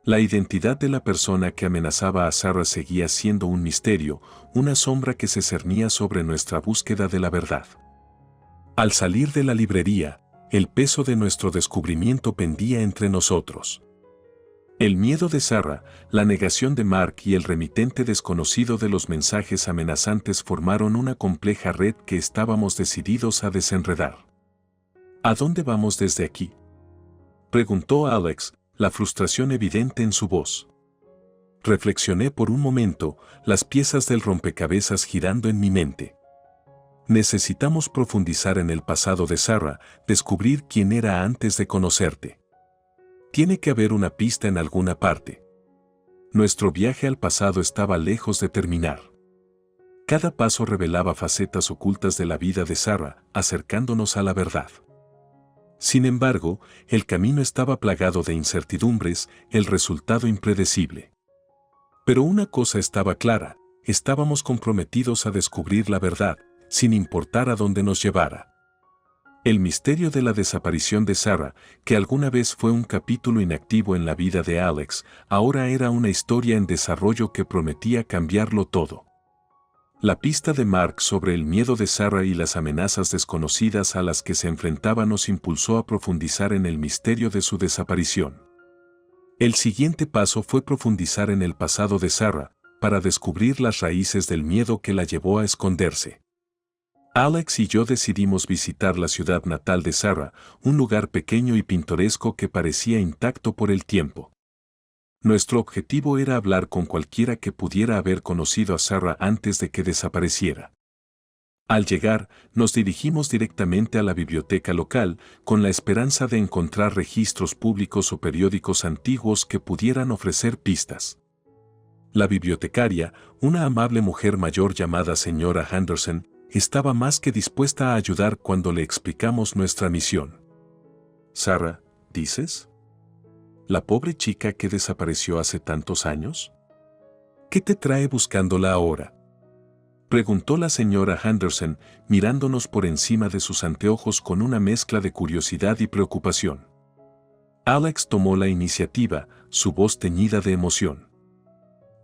La identidad de la persona que amenazaba a Sarah seguía siendo un misterio, una sombra que se cernía sobre nuestra búsqueda de la verdad. Al salir de la librería, el peso de nuestro descubrimiento pendía entre nosotros. El miedo de Sarah, la negación de Mark y el remitente desconocido de los mensajes amenazantes formaron una compleja red que estábamos decididos a desenredar. ¿A dónde vamos desde aquí?, preguntó Alex, la frustración evidente en su voz. Reflexioné por un momento, las piezas del rompecabezas girando en mi mente. Necesitamos profundizar en el pasado de Sarah, descubrir quién era antes de conocerte. Tiene que haber una pista en alguna parte. Nuestro viaje al pasado estaba lejos de terminar. Cada paso revelaba facetas ocultas de la vida de Sarah, acercándonos a la verdad. Sin embargo, el camino estaba plagado de incertidumbres, el resultado impredecible. Pero una cosa estaba clara, estábamos comprometidos a descubrir la verdad, sin importar a dónde nos llevara. El misterio de la desaparición de Sarah, que alguna vez fue un capítulo inactivo en la vida de Alex, ahora era una historia en desarrollo que prometía cambiarlo todo. La pista de Mark sobre el miedo de Sarah y las amenazas desconocidas a las que se enfrentaba nos impulsó a profundizar en el misterio de su desaparición. El siguiente paso fue profundizar en el pasado de Sarah, para descubrir las raíces del miedo que la llevó a esconderse. Alex y yo decidimos visitar la ciudad natal de Sarah, un lugar pequeño y pintoresco que parecía intacto por el tiempo. Nuestro objetivo era hablar con cualquiera que pudiera haber conocido a Sarah antes de que desapareciera. Al llegar, nos dirigimos directamente a la biblioteca local, con la esperanza de encontrar registros públicos o periódicos antiguos que pudieran ofrecer pistas. La bibliotecaria, una amable mujer mayor llamada señora Henderson, estaba más que dispuesta a ayudar cuando le explicamos nuestra misión. «Sarah, ¿dices? ¿La pobre chica que desapareció hace tantos años? ¿Qué te trae buscándola ahora?», preguntó la señora Henderson, mirándonos por encima de sus anteojos con una mezcla de curiosidad y preocupación. Alex tomó la iniciativa, su voz teñida de emoción.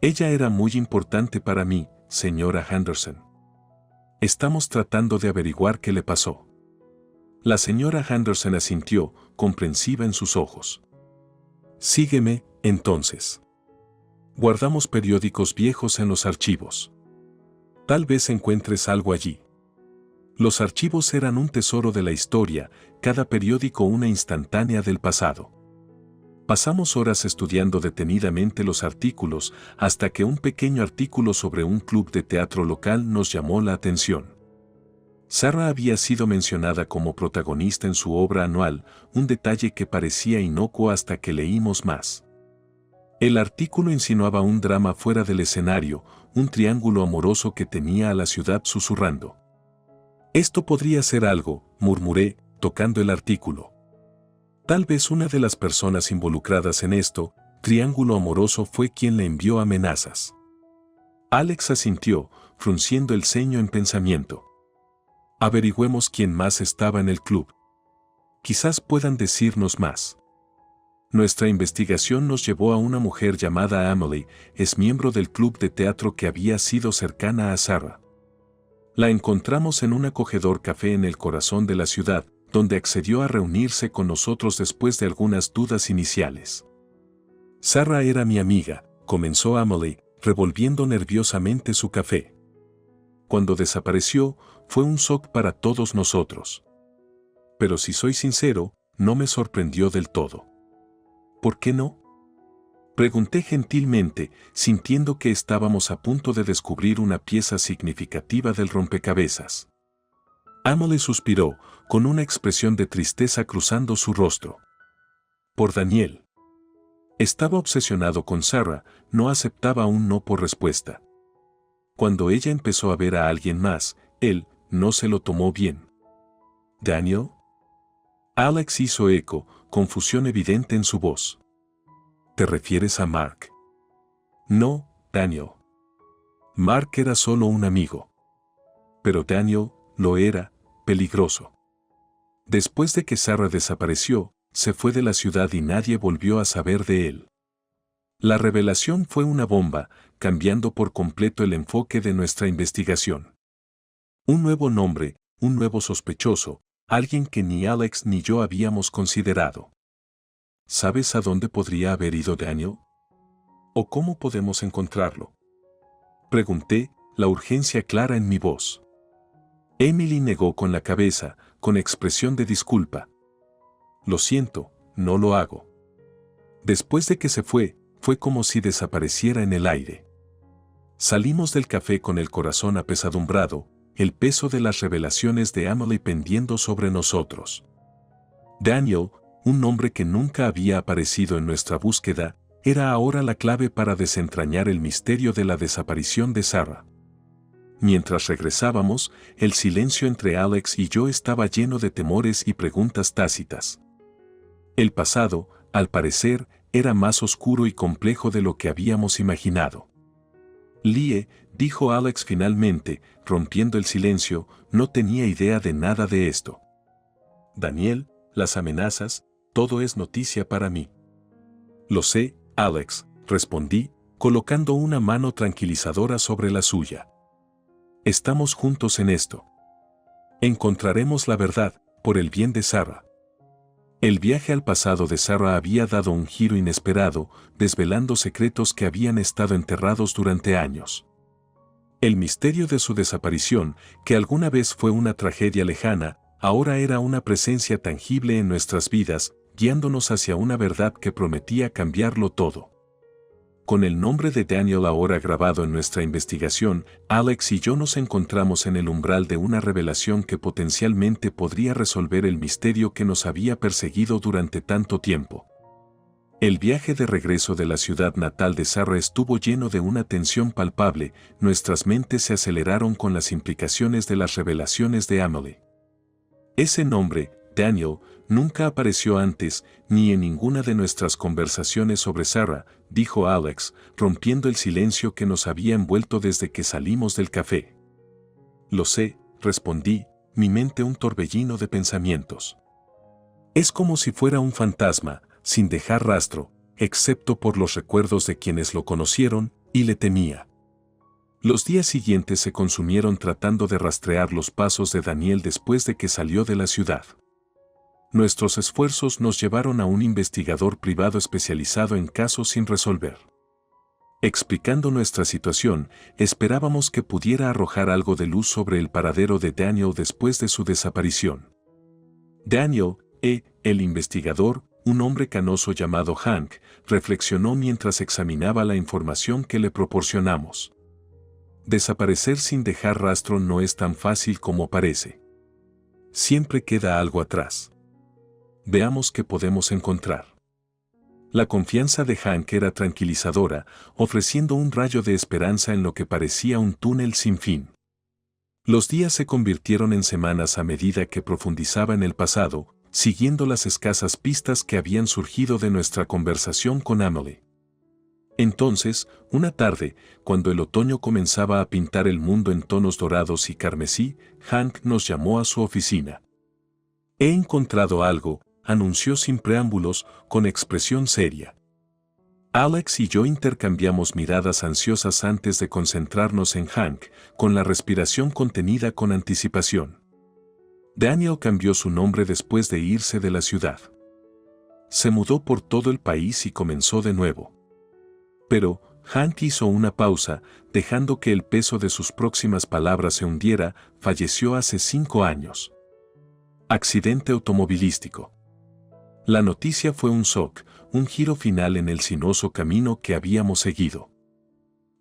«Ella era muy importante para mí, señora Henderson. Estamos tratando de averiguar qué le pasó». La señora Henderson asintió, comprensiva en sus ojos. «Sígueme, entonces. Guardamos periódicos viejos en los archivos. Tal vez encuentres algo allí». Los archivos eran un tesoro de la historia, cada periódico una instantánea del pasado. Pasamos horas estudiando detenidamente los artículos hasta que un pequeño artículo sobre un club de teatro local nos llamó la atención. Sarah había sido mencionada como protagonista en su obra anual, un detalle que parecía inocuo hasta que leímos más. El artículo insinuaba un drama fuera del escenario, un triángulo amoroso que tenía a la ciudad susurrando. «Esto podría ser algo», murmuré, tocando el artículo. Tal vez una de las personas involucradas en esto, triángulo amoroso, fue quien le envió amenazas. Alex asintió, frunciendo el ceño en pensamiento. «Averigüemos quién más estaba en el club. Quizás puedan decirnos más». Nuestra investigación nos llevó a una mujer llamada Emily, es miembro del club de teatro que había sido cercana a Sarah. La encontramos en un acogedor café en el corazón de la ciudad, donde accedió a reunirse con nosotros después de algunas dudas iniciales. «Sarah era mi amiga», comenzó Emily, revolviendo nerviosamente su café. «Cuando desapareció, fue un shock para todos nosotros. Pero si soy sincero, no me sorprendió del todo». «¿Por qué no?», pregunté gentilmente, sintiendo que estábamos a punto de descubrir una pieza significativa del rompecabezas. Emily suspiró, con una expresión de tristeza cruzando su rostro. Por Daniel. Estaba obsesionado con Sarah, no aceptaba un no por respuesta. Cuando ella empezó a ver a alguien más, él no se lo tomó bien. ¿Daniel? Alex hizo eco, confusión evidente en su voz. ¿Te refieres a Mark? No, Daniel. Mark era solo un amigo. Pero Daniel lo era, peligroso. Después de que Sarah desapareció, se fue de la ciudad y nadie volvió a saber de él. La revelación fue una bomba, cambiando por completo el enfoque de nuestra investigación. Un nuevo nombre, un nuevo sospechoso, alguien que ni Alex ni yo habíamos considerado. ¿Sabes a dónde podría haber ido Daniel? ¿O cómo podemos encontrarlo? Pregunté, la urgencia clara en mi voz. Emily negó con la cabeza, con expresión de disculpa. Lo siento, no lo hago. Después de que se fue como si desapareciera en el aire. Salimos del café con el corazón apesadumbrado, el peso de las revelaciones de Emily pendiendo sobre nosotros. Daniel, un nombre que nunca había aparecido en nuestra búsqueda, era ahora la clave para desentrañar el misterio de la desaparición de Sarah. Mientras regresábamos, el silencio entre Alex y yo estaba lleno de temores y preguntas tácitas. El pasado, al parecer, era más oscuro y complejo de lo que habíamos imaginado. Lie, dijo Alex finalmente, rompiendo el silencio, no tenía idea de nada de esto. Daniel, las amenazas, todo es noticia para mí. Lo sé, Alex, respondí, colocando una mano tranquilizadora sobre la suya. Estamos juntos en esto. Encontraremos la verdad, por el bien de Sarah. El viaje al pasado de Sarah había dado un giro inesperado, desvelando secretos que habían estado enterrados durante años. El misterio de su desaparición, que alguna vez fue una tragedia lejana, ahora era una presencia tangible en nuestras vidas, guiándonos hacia una verdad que prometía cambiarlo todo. Con el nombre de Daniel ahora grabado en nuestra investigación, Alex y yo nos encontramos en el umbral de una revelación que potencialmente podría resolver el misterio que nos había perseguido durante tanto tiempo. El viaje de regreso de la ciudad natal de Sarah estuvo lleno de una tensión palpable, nuestras mentes se aceleraron con las implicaciones de las revelaciones de Emily. Ese nombre, Daniel, nunca apareció antes, ni en ninguna de nuestras conversaciones sobre Sarah, dijo Alex, rompiendo el silencio que nos había envuelto desde que salimos del café. Lo sé, respondí, mi mente un torbellino de pensamientos. Es como si fuera un fantasma, sin dejar rastro, excepto por los recuerdos de quienes lo conocieron, y le temía. Los días siguientes se consumieron tratando de rastrear los pasos de Daniel después de que salió de la ciudad. Nuestros esfuerzos nos llevaron a un investigador privado especializado en casos sin resolver. Explicando nuestra situación, esperábamos que pudiera arrojar algo de luz sobre el paradero de Daniel después de su desaparición. Daniel, el investigador, un hombre canoso llamado Hank, reflexionó mientras examinaba la información que le proporcionamos. Desaparecer sin dejar rastro no es tan fácil como parece. Siempre queda algo atrás. Veamos qué podemos encontrar. La confianza de Hank era tranquilizadora, ofreciendo un rayo de esperanza en lo que parecía un túnel sin fin. Los días se convirtieron en semanas a medida que profundizaba en el pasado, siguiendo las escasas pistas que habían surgido de nuestra conversación con Emily. Entonces, una tarde, cuando el otoño comenzaba a pintar el mundo en tonos dorados y carmesí, Hank nos llamó a su oficina. He encontrado algo, anunció sin preámbulos, con expresión seria. Alex y yo intercambiamos miradas ansiosas antes de concentrarnos en Hank, con la respiración contenida con anticipación. Daniel cambió su nombre después de irse de la ciudad. Se mudó por todo el país y comenzó de nuevo. Pero, Hank hizo una pausa, dejando que el peso de sus próximas palabras se hundiera, falleció hace 5 años. Accidente automovilístico. La noticia fue un shock, un giro final en el sinuoso camino que habíamos seguido.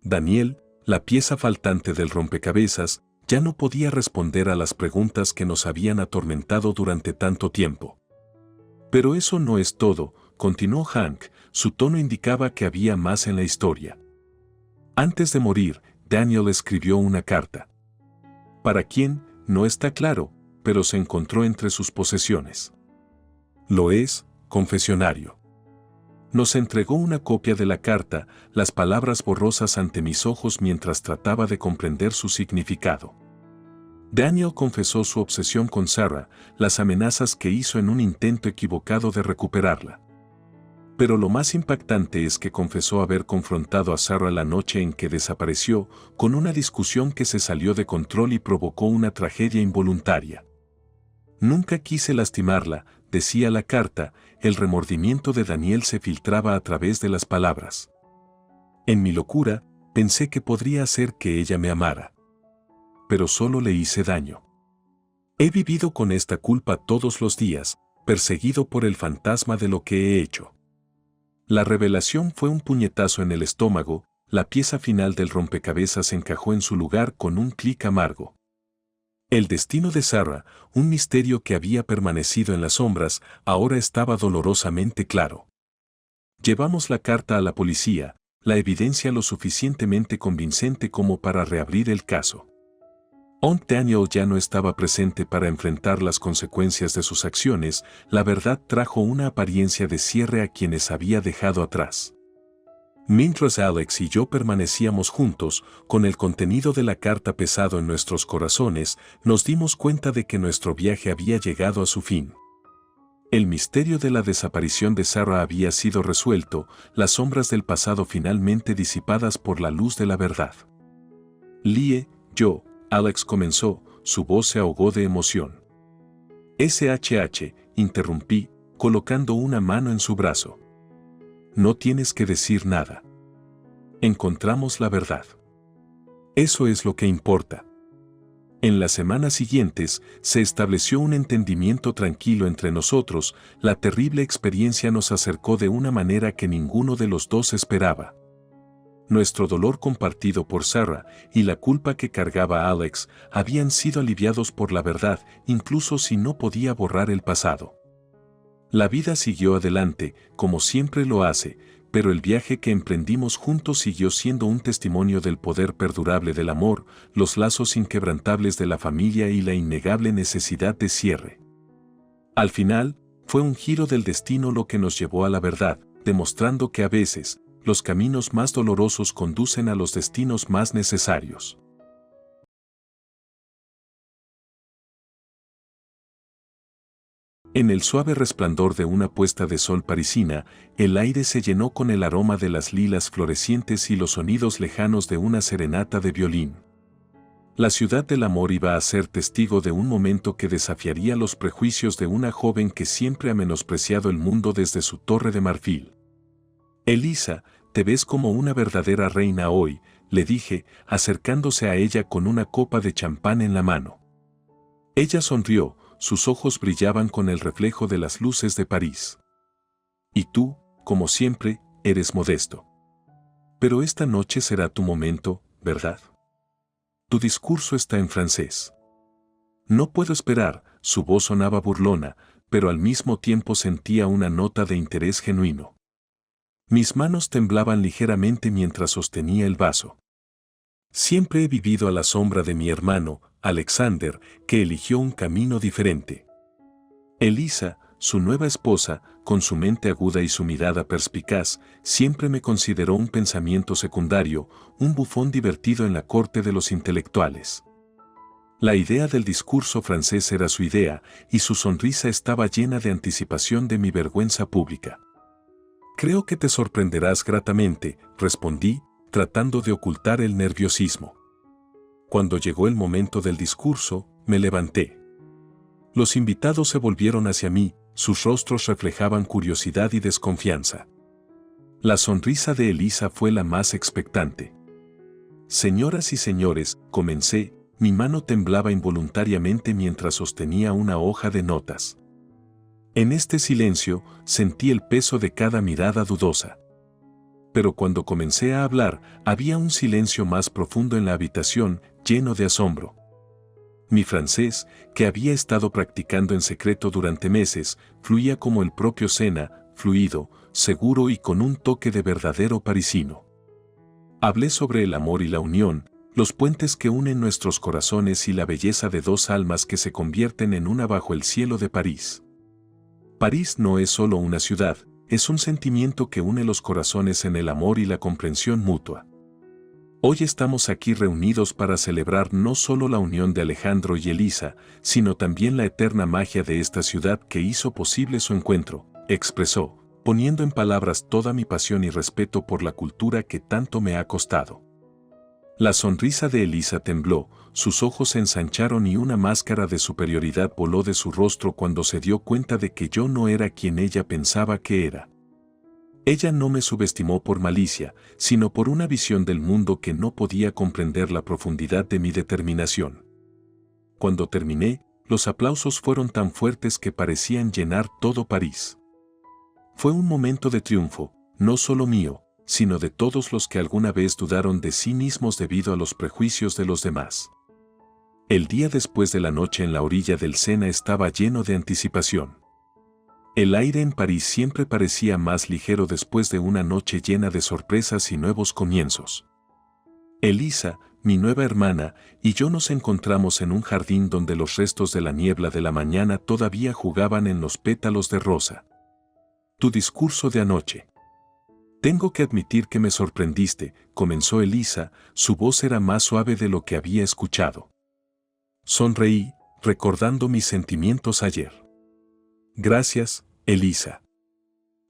Daniel, la pieza faltante del rompecabezas, ya no podía responder a las preguntas que nos habían atormentado durante tanto tiempo. Pero eso no es todo, continuó Hank, su tono indicaba que había más en la historia. Antes de morir, Daniel escribió una carta. ¿Para quién? No está claro, pero se encontró entre sus posesiones. Lo es, confesionario. Nos entregó una copia de la carta, las palabras borrosas ante mis ojos mientras trataba de comprender su significado. Daniel confesó su obsesión con Sarah, las amenazas que hizo en un intento equivocado de recuperarla. Pero lo más impactante es que confesó haber confrontado a Sarah la noche en que desapareció, con una discusión que se salió de control y provocó una tragedia involuntaria. Nunca quise lastimarla, decía la carta, el remordimiento de Daniel se filtraba a través de las palabras. En mi locura, pensé que podría hacer que ella me amara. Pero solo le hice daño. He vivido con esta culpa todos los días, perseguido por el fantasma de lo que he hecho. La revelación fue un puñetazo en el estómago, la pieza final del rompecabezas encajó en su lugar con un clic amargo. El destino de Sarah, un misterio que había permanecido en las sombras, ahora estaba dolorosamente claro. Llevamos la carta a la policía, la evidencia lo suficientemente convincente como para reabrir el caso. Aunt Daniel ya no estaba presente para enfrentar las consecuencias de sus acciones, la verdad trajo una apariencia de cierre a quienes había dejado atrás. Mientras Alex y yo permanecíamos juntos, con el contenido de la carta pesado en nuestros corazones, nos dimos cuenta de que nuestro viaje había llegado a su fin. El misterio de la desaparición de Sarah había sido resuelto, las sombras del pasado finalmente disipadas por la luz de la verdad. Lie, yo, Alex comenzó, su voz se ahogó de emoción. SHH, interrumpí, colocando una mano en su brazo. No tienes que decir nada. Encontramos la verdad. Eso es lo que importa. En las semanas siguientes, se estableció un entendimiento tranquilo entre nosotros, la terrible experiencia nos acercó de una manera que ninguno de los dos esperaba. Nuestro dolor compartido por Sarah y la culpa que cargaba Alex habían sido aliviados por la verdad, incluso si no podía borrar el pasado. La vida siguió adelante, como siempre lo hace, pero el viaje que emprendimos juntos siguió siendo un testimonio del poder perdurable del amor, los lazos inquebrantables de la familia y la innegable necesidad de cierre. Al final, fue un giro del destino lo que nos llevó a la verdad, demostrando que a veces, los caminos más dolorosos conducen a los destinos más necesarios. En el suave resplandor de una puesta de sol parisina, el aire se llenó con el aroma de las lilas florecientes y los sonidos lejanos de una serenata de violín. La ciudad del amor iba a ser testigo de un momento que desafiaría los prejuicios de una joven que siempre ha menospreciado el mundo desde su torre de marfil. Elisa, te ves como una verdadera reina hoy, le dije, acercándose a ella con una copa de champán en la mano. Ella sonrió, sus ojos brillaban con el reflejo de las luces de París. Y tú, como siempre, eres modesto. Pero esta noche será tu momento, ¿verdad? Tu discurso está en francés. No puedo esperar, su voz sonaba burlona, pero al mismo tiempo sentía una nota de interés genuino. Mis manos temblaban ligeramente mientras sostenía el vaso. Siempre he vivido a la sombra de mi hermano, Alexander, que eligió un camino diferente. Elisa, su nueva esposa, con su mente aguda y su mirada perspicaz, siempre me consideró un pensamiento secundario, un bufón divertido en la corte de los intelectuales. La idea del discurso francés era su idea, y su sonrisa estaba llena de anticipación de mi vergüenza pública. Creo que te sorprenderás gratamente, respondí, tratando de ocultar el nerviosismo. Cuando llegó el momento del discurso, me levanté. Los invitados se volvieron hacia mí, sus rostros reflejaban curiosidad y desconfianza. La sonrisa de Elisa fue la más expectante. Señoras y señores, comencé, mi mano temblaba involuntariamente mientras sostenía una hoja de notas. En este silencio, sentí el peso de cada mirada dudosa. Pero cuando comencé a hablar, había un silencio más profundo en la habitación, lleno de asombro. Mi francés, que había estado practicando en secreto durante meses, fluía como el propio Sena, fluido, seguro y con un toque de verdadero parisino. Hablé sobre el amor y la unión, los puentes que unen nuestros corazones y la belleza de dos almas que se convierten en una bajo el cielo de París. París no es solo una ciudad, es un sentimiento que une los corazones en el amor y la comprensión mutua. Hoy estamos aquí reunidos para celebrar no solo la unión de Alejandro y Elisa, sino también la eterna magia de esta ciudad que hizo posible su encuentro, expresó, poniendo en palabras toda mi pasión y respeto por la cultura que tanto me ha costado. La sonrisa de Elisa tembló, sus ojos se ensancharon y una máscara de superioridad voló de su rostro cuando se dio cuenta de que yo no era quien ella pensaba que era. Ella no me subestimó por malicia, sino por una visión del mundo que no podía comprender la profundidad de mi determinación. Cuando terminé, los aplausos fueron tan fuertes que parecían llenar todo París. Fue un momento de triunfo, no solo mío, sino de todos los que alguna vez dudaron de sí mismos debido a los prejuicios de los demás. El día después de la noche en la orilla del Sena estaba lleno de anticipación. El aire en París siempre parecía más ligero después de una noche llena de sorpresas y nuevos comienzos. Elisa, mi nueva hermana, y yo nos encontramos en un jardín donde los restos de la niebla de la mañana todavía jugaban en los pétalos de rosa. Tu discurso de anoche. Tengo que admitir que me sorprendiste, comenzó Elisa, su voz era más suave de lo que había escuchado. Sonreí, recordando mis sentimientos ayer. Gracias, Elisa.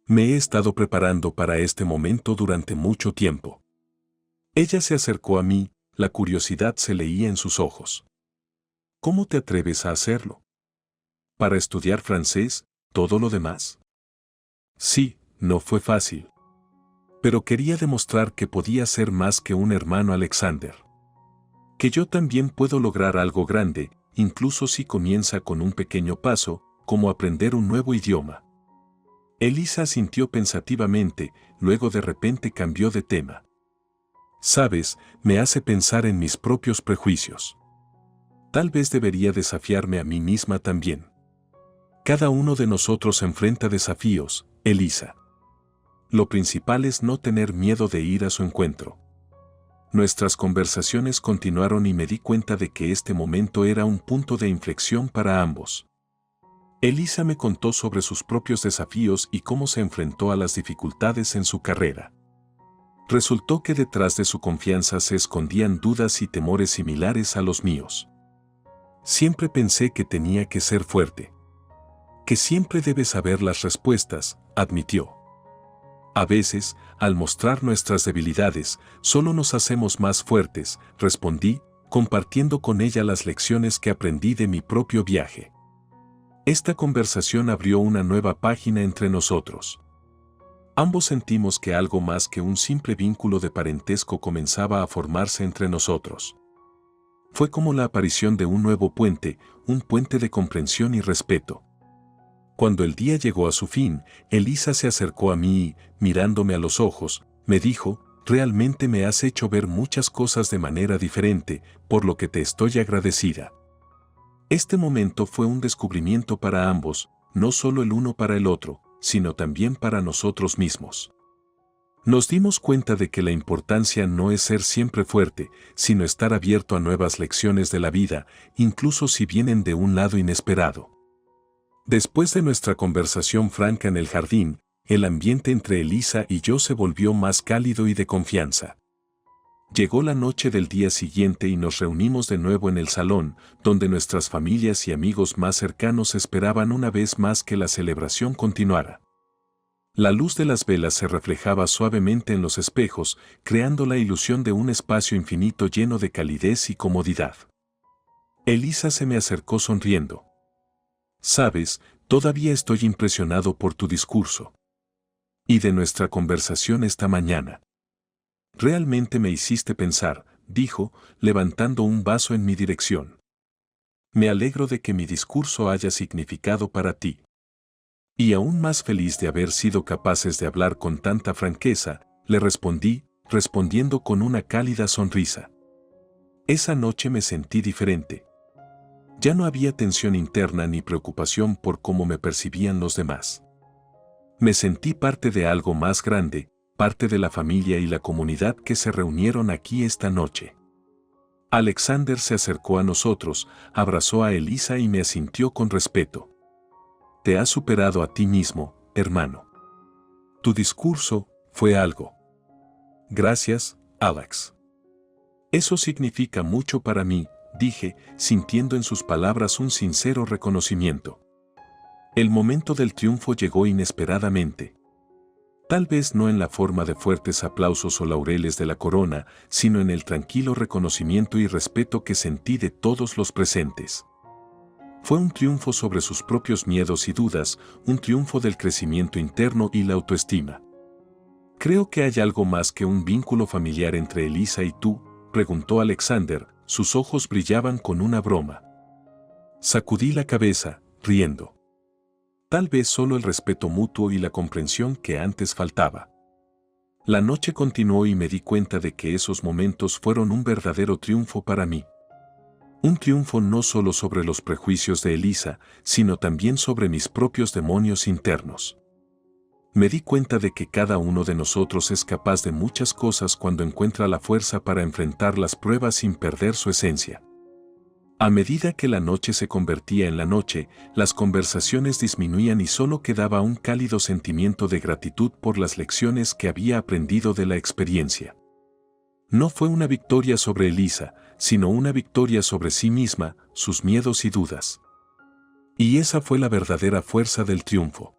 Me he estado preparando para este momento durante mucho tiempo. Ella se acercó a mí, la curiosidad se leía en sus ojos. ¿Cómo te atreves a hacerlo? ¿Para estudiar francés, todo lo demás? Sí, no fue fácil. Pero quería demostrar que podía ser más que un hermano Alexander. Que yo también puedo lograr algo grande, incluso si comienza con un pequeño paso, como aprender un nuevo idioma. Elisa asintió pensativamente, luego de repente cambió de tema. Sabes, me hace pensar en mis propios prejuicios. Tal vez debería desafiarme a mí misma también. Cada uno de nosotros enfrenta desafíos, Elisa. Lo principal es no tener miedo de ir a su encuentro. Nuestras conversaciones continuaron y me di cuenta de que este momento era un punto de inflexión para ambos. Elisa me contó sobre sus propios desafíos y cómo se enfrentó a las dificultades en su carrera. Resultó que detrás de su confianza se escondían dudas y temores similares a los míos. Siempre pensé que tenía que ser fuerte. Que siempre debe saber las respuestas, admitió. A veces, al mostrar nuestras debilidades, solo nos hacemos más fuertes, respondí, compartiendo con ella las lecciones que aprendí de mi propio viaje. Esta conversación abrió una nueva página entre nosotros. Ambos sentimos que algo más que un simple vínculo de parentesco comenzaba a formarse entre nosotros. Fue como la aparición de un nuevo puente, un puente de comprensión y respeto. Cuando el día llegó a su fin, Elisa se acercó a mí y, mirándome a los ojos, me dijo, realmente me has hecho ver muchas cosas de manera diferente, por lo que te estoy agradecida. Este momento fue un descubrimiento para ambos, no solo el uno para el otro, sino también para nosotros mismos. Nos dimos cuenta de que la importancia no es ser siempre fuerte, sino estar abierto a nuevas lecciones de la vida, incluso si vienen de un lado inesperado. Después de nuestra conversación franca en el jardín, el ambiente entre Elisa y yo se volvió más cálido y de confianza. Llegó la noche del día siguiente y nos reunimos de nuevo en el salón, donde nuestras familias y amigos más cercanos esperaban una vez más que la celebración continuara. La luz de las velas se reflejaba suavemente en los espejos, creando la ilusión de un espacio infinito lleno de calidez y comodidad. Elisa se me acercó sonriendo. Sabes, todavía estoy impresionado por tu discurso. Y de nuestra conversación esta mañana. Realmente me hiciste pensar, dijo, levantando un vaso en mi dirección. Me alegro de que mi discurso haya significado para ti. Y aún más feliz de haber sido capaces de hablar con tanta franqueza, le respondí, respondiendo con una cálida sonrisa. Esa noche me sentí diferente. Ya no había tensión interna ni preocupación por cómo me percibían los demás. Me sentí parte de algo más grande, parte de la familia y la comunidad que se reunieron aquí esta noche. Alexander se acercó a nosotros, abrazó a Elisa y me asintió con respeto. Te has superado a ti mismo, hermano. Tu discurso fue algo. Gracias, Alex. Eso significa mucho para mí, dije, sintiendo en sus palabras un sincero reconocimiento. El momento del triunfo llegó inesperadamente. Tal vez no en la forma de fuertes aplausos o laureles de la corona, sino en el tranquilo reconocimiento y respeto que sentí de todos los presentes. Fue un triunfo sobre sus propios miedos y dudas, un triunfo del crecimiento interno y la autoestima. «¿Creo que hay algo más que un vínculo familiar entre Elisa y tú?», preguntó Alexander, sus ojos brillaban con una broma. Sacudí la cabeza, riendo. Tal vez solo el respeto mutuo y la comprensión que antes faltaba. La noche continuó y me di cuenta de que esos momentos fueron un verdadero triunfo para mí. Un triunfo no solo sobre los prejuicios de Elisa, sino también sobre mis propios demonios internos. Me di cuenta de que cada uno de nosotros es capaz de muchas cosas cuando encuentra la fuerza para enfrentar las pruebas sin perder su esencia. A medida que la noche se convertía en la noche, las conversaciones disminuían y solo quedaba un cálido sentimiento de gratitud por las lecciones que había aprendido de la experiencia. No fue una victoria sobre Elisa, sino una victoria sobre sí misma, sus miedos y dudas. Y esa fue la verdadera fuerza del triunfo.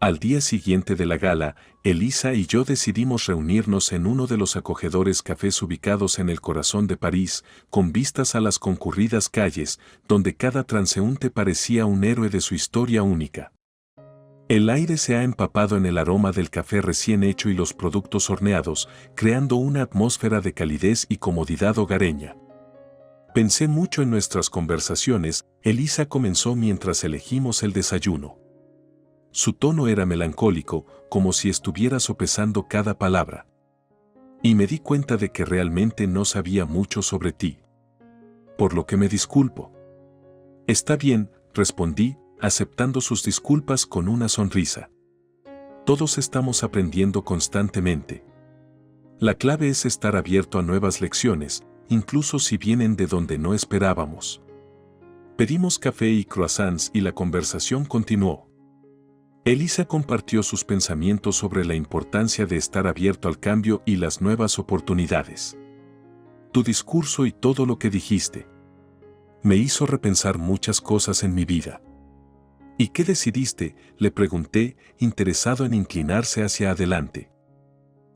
Al día siguiente de la gala, Elisa y yo decidimos reunirnos en uno de los acogedores cafés ubicados en el corazón de París, con vistas a las concurridas calles, donde cada transeúnte parecía un héroe de su historia única. El aire se ha empapado en el aroma del café recién hecho y los productos horneados, creando una atmósfera de calidez y comodidad hogareña. Pensé mucho en nuestras conversaciones. Elisa comenzó mientras elegimos el desayuno. Su tono era melancólico, como si estuviera sopesando cada palabra. Y me di cuenta de que realmente no sabía mucho sobre ti. Por lo que me disculpo. Está bien, respondí, aceptando sus disculpas con una sonrisa. Todos estamos aprendiendo constantemente. La clave es estar abierto a nuevas lecciones, incluso si vienen de donde no esperábamos. Pedimos café y croissants y la conversación continuó. Elisa compartió sus pensamientos sobre la importancia de estar abierto al cambio y las nuevas oportunidades. Tu discurso y todo lo que dijiste me hizo repensar muchas cosas en mi vida. ¿Y qué decidiste?, le pregunté, interesado en inclinarse hacia adelante.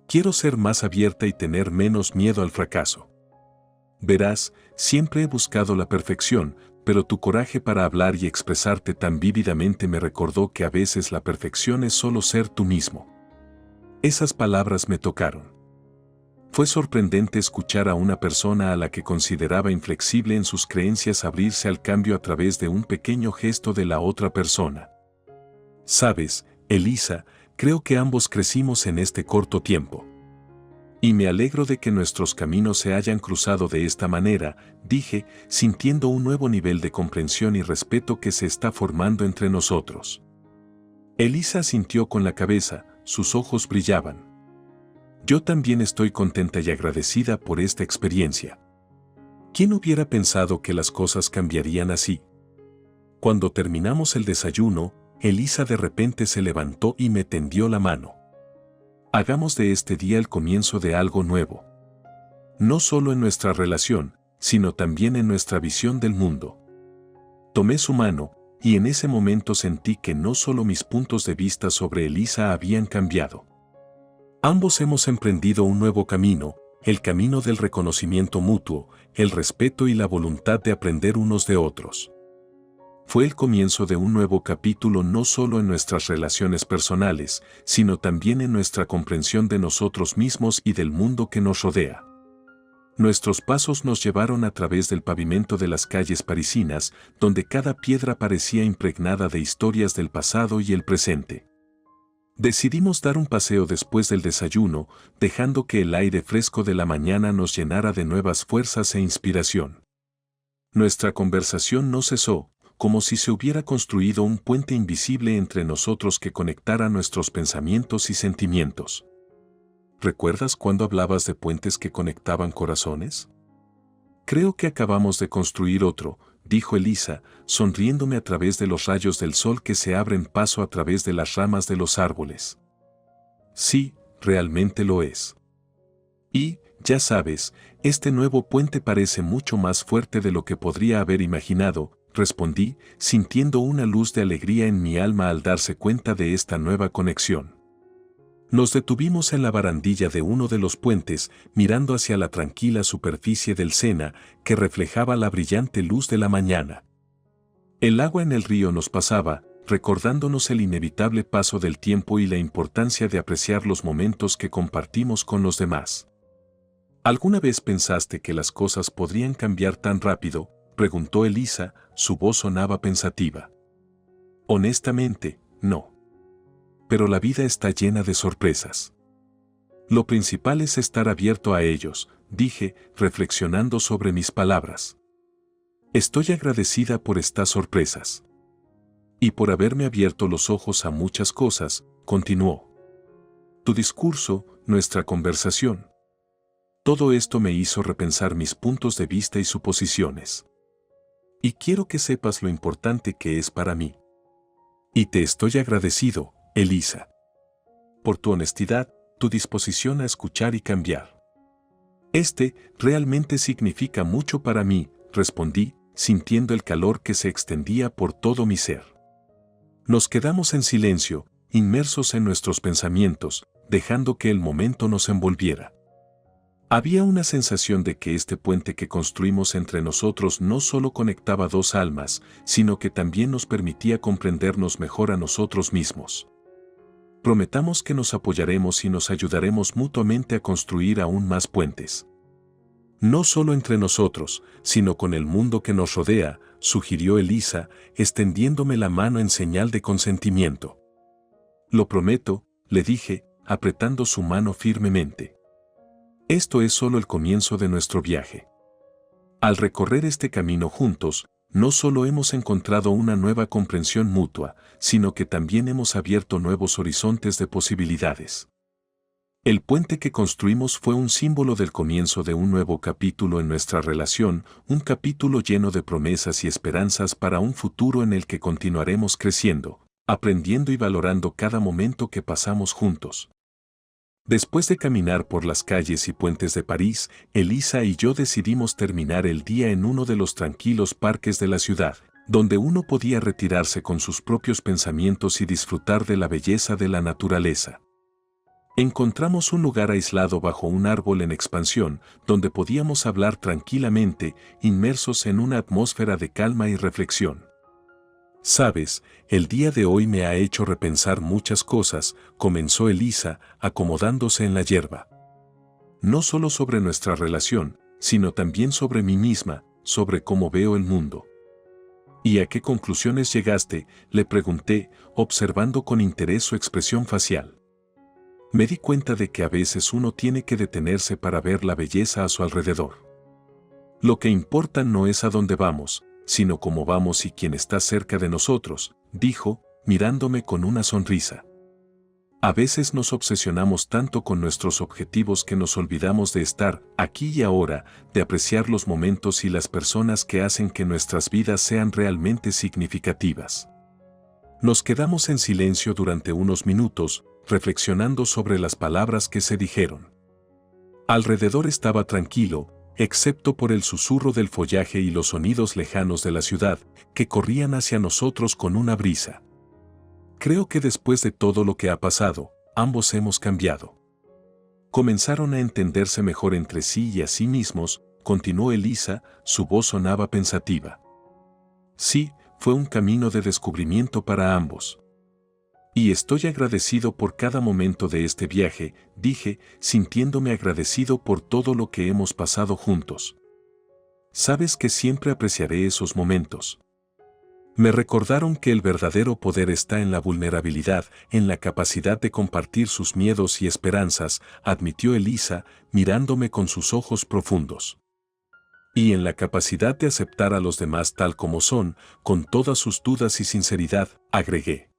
Quiero ser más abierta y tener menos miedo al fracaso. Verás, siempre he buscado la perfección, pero tu coraje para hablar y expresarte tan vívidamente me recordó que a veces la perfección es solo ser tú mismo. Esas palabras me tocaron. Fue sorprendente escuchar a una persona a la que consideraba inflexible en sus creencias abrirse al cambio a través de un pequeño gesto de la otra persona. Sabes, Elisa, creo que ambos crecimos en este corto tiempo. Y me alegro de que nuestros caminos se hayan cruzado de esta manera, dije, sintiendo un nuevo nivel de comprensión y respeto que se está formando entre nosotros. Elisa asintió con la cabeza, sus ojos brillaban. Yo también estoy contenta y agradecida por esta experiencia. ¿Quién hubiera pensado que las cosas cambiarían así? Cuando terminamos el desayuno, Elisa de repente se levantó y me tendió la mano. Hagamos de este día el comienzo de algo nuevo. No solo en nuestra relación, sino también en nuestra visión del mundo. Tomé su mano, y en ese momento sentí que no solo mis puntos de vista sobre Elisa habían cambiado. Ambos hemos emprendido un nuevo camino, el camino del reconocimiento mutuo, el respeto y la voluntad de aprender unos de otros. Fue el comienzo de un nuevo capítulo no solo en nuestras relaciones personales, sino también en nuestra comprensión de nosotros mismos y del mundo que nos rodea. Nuestros pasos nos llevaron a través del pavimento de las calles parisinas, donde cada piedra parecía impregnada de historias del pasado y el presente. Decidimos dar un paseo después del desayuno, dejando que el aire fresco de la mañana nos llenara de nuevas fuerzas e inspiración. Nuestra conversación no cesó, como si se hubiera construido un puente invisible entre nosotros que conectara nuestros pensamientos y sentimientos. ¿Recuerdas cuando hablabas de puentes que conectaban corazones? Creo que acabamos de construir otro, dijo Elisa, sonriéndome a través de los rayos del sol que se abren paso a través de las ramas de los árboles. Sí, realmente lo es. Y, ya sabes, este nuevo puente parece mucho más fuerte de lo que podría haber imaginado, respondí, sintiendo una luz de alegría en mi alma al darse cuenta de esta nueva conexión. Nos detuvimos en la barandilla de uno de los puentes, mirando hacia la tranquila superficie del Sena, que reflejaba la brillante luz de la mañana. El agua en el río nos pasaba, recordándonos el inevitable paso del tiempo y la importancia de apreciar los momentos que compartimos con los demás. ¿Alguna vez pensaste que las cosas podrían cambiar tan rápido?, preguntó Elisa, su voz sonaba pensativa. Honestamente, no. Pero la vida está llena de sorpresas. Lo principal es estar abierto a ellos, dije, reflexionando sobre mis palabras. Estoy agradecida por estas sorpresas. Y por haberme abierto los ojos a muchas cosas, continuó. Tu discurso, nuestra conversación. Todo esto me hizo repensar mis puntos de vista y suposiciones. Y quiero que sepas lo importante que es para mí. Y te estoy agradecido, Elisa. Por tu honestidad, tu disposición a escuchar y cambiar. Realmente significa mucho para mí, respondí, sintiendo el calor que se extendía por todo mi ser. Nos quedamos en silencio, inmersos en nuestros pensamientos, dejando que el momento nos envolviera. Había una sensación de que este puente que construimos entre nosotros no solo conectaba dos almas, sino que también nos permitía comprendernos mejor a nosotros mismos. Prometamos que nos apoyaremos y nos ayudaremos mutuamente a construir aún más puentes. No solo entre nosotros, sino con el mundo que nos rodea, sugirió Elisa, extendiéndome la mano en señal de consentimiento. Lo prometo, le dije, apretando su mano firmemente. Esto es solo el comienzo de nuestro viaje. Al recorrer este camino juntos, no solo hemos encontrado una nueva comprensión mutua, sino que también hemos abierto nuevos horizontes de posibilidades. El puente que construimos fue un símbolo del comienzo de un nuevo capítulo en nuestra relación, un capítulo lleno de promesas y esperanzas para un futuro en el que continuaremos creciendo, aprendiendo y valorando cada momento que pasamos juntos. Después de caminar por las calles y puentes de París, Elisa y yo decidimos terminar el día en uno de los tranquilos parques de la ciudad, donde uno podía retirarse con sus propios pensamientos y disfrutar de la belleza de la naturaleza. Encontramos un lugar aislado bajo un árbol en expansión, donde podíamos hablar tranquilamente, inmersos en una atmósfera de calma y reflexión. Sabes, el día de hoy me ha hecho repensar muchas cosas, comenzó Elisa, acomodándose en la hierba. No solo sobre nuestra relación, sino también sobre mí misma, sobre cómo veo el mundo. ¿Y a qué conclusiones llegaste?, le pregunté, observando con interés su expresión facial. Me di cuenta de que a veces uno tiene que detenerse para ver la belleza a su alrededor. Lo que importa no es a dónde vamos, sino cómo vamos y quién está cerca de nosotros, dijo, mirándome con una sonrisa. A veces nos obsesionamos tanto con nuestros objetivos que nos olvidamos de estar aquí y ahora, de apreciar los momentos y las personas que hacen que nuestras vidas sean realmente significativas. Nos quedamos en silencio durante unos minutos, reflexionando sobre las palabras que se dijeron. Alrededor estaba tranquilo, excepto por el susurro del follaje y los sonidos lejanos de la ciudad, que corrían hacia nosotros con una brisa. Creo que después de todo lo que ha pasado, ambos hemos cambiado. Comenzaron a entenderse mejor entre sí y a sí mismos, continuó Elisa, su voz sonaba pensativa. Sí, fue un camino de descubrimiento para ambos. Y estoy agradecido por cada momento de este viaje, dije, sintiéndome agradecido por todo lo que hemos pasado juntos. Sabes que siempre apreciaré esos momentos. Me recordaron que el verdadero poder está en la vulnerabilidad, en la capacidad de compartir sus miedos y esperanzas, admitió Elisa, mirándome con sus ojos profundos. y en la capacidad de aceptar a los demás tal como son, con todas sus dudas y sinceridad, agregué.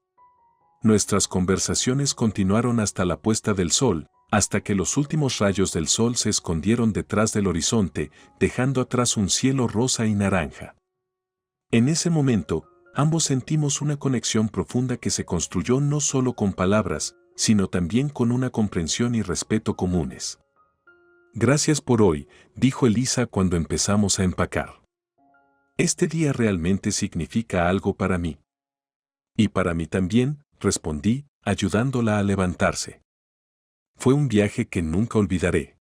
Nuestras conversaciones continuaron hasta la puesta del sol, hasta que los últimos rayos del sol se escondieron detrás del horizonte, dejando atrás un cielo rosa y naranja. En ese momento, ambos sentimos una conexión profunda que se construyó no solo con palabras, sino también con una comprensión y respeto comunes. Gracias por hoy, dijo Elisa cuando empezamos a empacar. Este día realmente significa algo para mí. Y para mí también, respondí, ayudándola a levantarse. Fue un viaje que nunca olvidaré.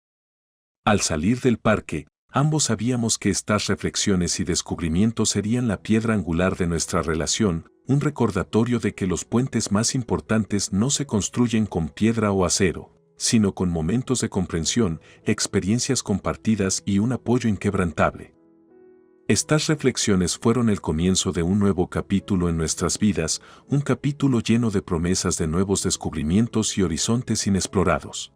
Al salir del parque, ambos sabíamos que estas reflexiones y descubrimientos serían la piedra angular de nuestra relación, un recordatorio de que los puentes más importantes no se construyen con piedra o acero, sino con momentos de comprensión, experiencias compartidas y un apoyo inquebrantable. Estas reflexiones fueron el comienzo de un nuevo capítulo en nuestras vidas, un capítulo lleno de promesas de nuevos descubrimientos y horizontes inexplorados.